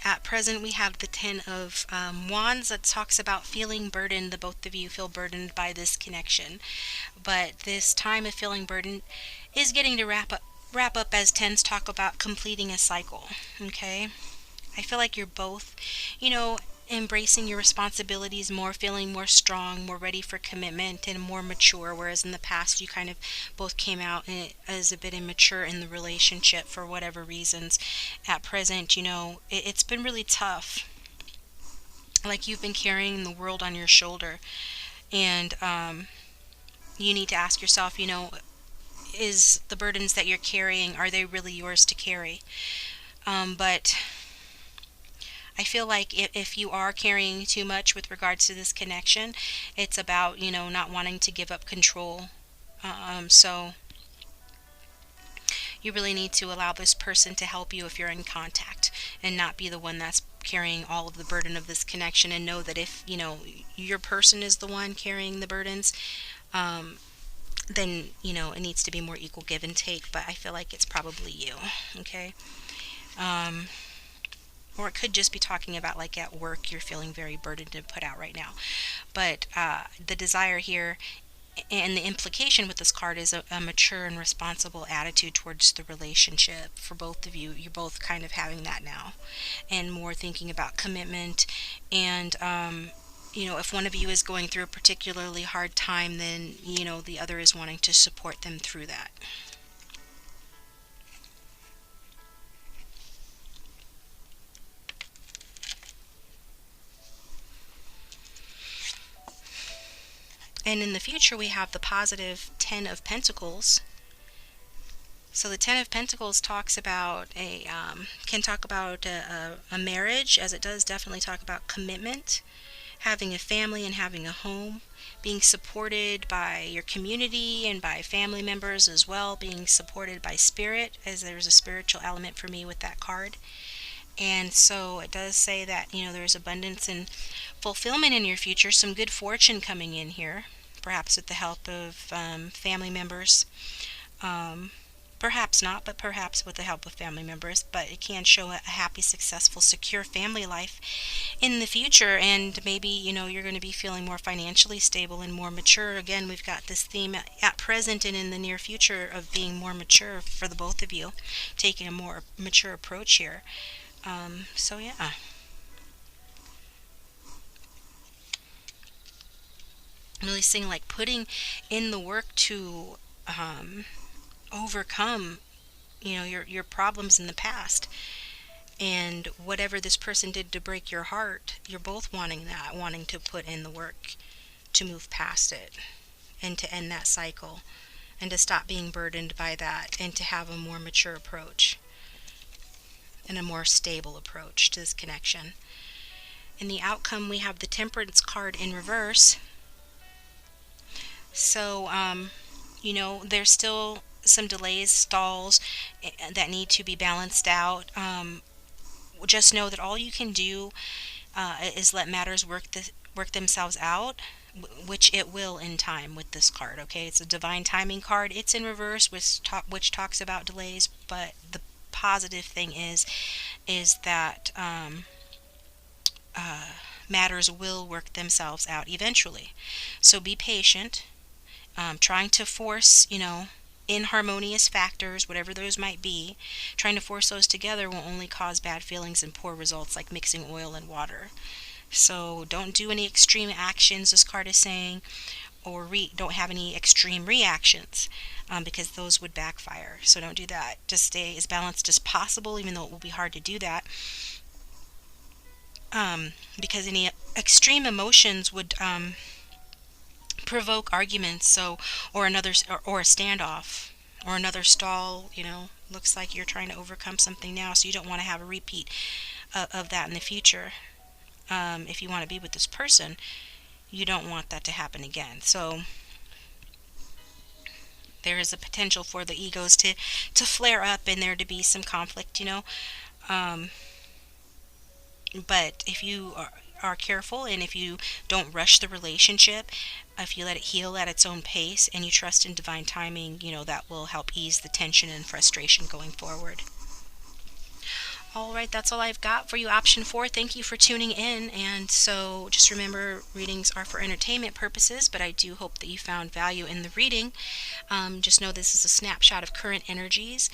At present, we have the Ten of Wands that talks about feeling burdened. The both of you feel burdened by this connection, but this time of feeling burdened is getting to wrap up, as tens talk about completing a cycle. Okay, I feel like you're both, embracing your responsibilities more, feeling more strong, more ready for commitment, and more mature. Whereas in the past, you kind of both came out as a bit immature in the relationship for whatever reasons. At present, it's been really tough. Like you've been carrying the world on your shoulder, and you need to ask yourself, is the burdens that you're carrying, are they really yours to carry? But I feel like if you are carrying too much with regards to this connection, it's about, not wanting to give up control. So you really need to allow this person to help you if you're in contact, and not be the one that's carrying all of the burden of this connection. And know that if, your person is the one carrying the burdens, then, it needs to be more equal give and take. But I feel like it's probably you. Okay. Or it could just be talking about like at work, you're feeling very burdened and put out right now. But the desire here, and the implication with this card, is a mature and responsible attitude towards the relationship for both of you. You're both kind of having that now, and more thinking about commitment. And if one of you is going through a particularly hard time, then the other is wanting to support them through that. And in the future, we have the positive Ten of Pentacles. So the Ten of Pentacles talks about can talk about a marriage, as it does definitely talk about commitment, having a family and having a home. being supported by your community and by family members as well, being supported by spirit, as there's a spiritual element for me with that card. And so it does say that, there's abundance and fulfillment in your future, some good fortune coming in here, perhaps with the help of family members. Um, Perhaps not, but perhaps with the help of family members. But it can show a happy, successful, secure family life in the future. And maybe, you're going to be feeling more financially stable and more mature. Again, we've got this theme at present and in the near future of being more mature for the both of you, taking a more mature approach here. So yeah. I'm really seeing like putting in the work to overcome, your problems in the past. And whatever this person did to break your heart, you're both wanting that, wanting to put in the work to move past it and to end that cycle and to stop being burdened by that and to have a more mature approach and a more stable approach to this connection. In the outcome, we have the Temperance card in reverse. So, there's still some delays, stalls that need to be balanced out. Just know that all you can do is let matters work themselves out, which it will in time with this card. Okay, it's a divine timing card. It's in reverse, which talks about delays, but the positive thing is that matters will work themselves out eventually. So be patient. Trying to force, inharmonious factors, whatever those might be, trying to force those together will only cause bad feelings and poor results, like mixing oil and water. So don't do any extreme actions, this card is saying, or don't have any extreme reactions, because those would backfire. So don't do that. Just stay as balanced as possible, even though it will be hard to do that. Because any extreme emotions would provoke arguments, or or a standoff or another stall. Looks like you're trying to overcome something now, so you don't want to have a repeat of that in the future. If you want to be with this person, you don't want that to happen again. So there is a potential for the egos to flare up and there to be some conflict. But if you are careful, and if you don't rush the relationship, if you let it heal at its own pace and you trust in divine timing, that will help ease the tension and frustration going forward. All right, that's all I've got for you, option 4. Thank you for tuning in. And so just remember, readings are for entertainment purposes, but I do hope that you found value in the reading. Just know this is a snapshot of current energies.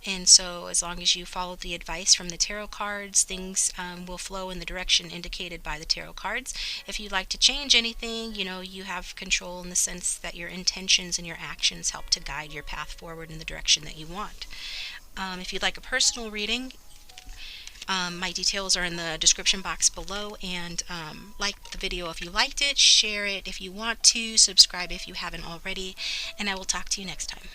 And so as long as you follow the advice from the tarot cards, things will flow in the direction indicated by the tarot cards. If you'd like to change anything, you have control in the sense that your intentions and your actions help to guide your path forward in the direction that you want. If you'd like a personal reading, my details are in the description box below. And like the video if you liked it, share it if you want to, subscribe if you haven't already, and I will talk to you next time.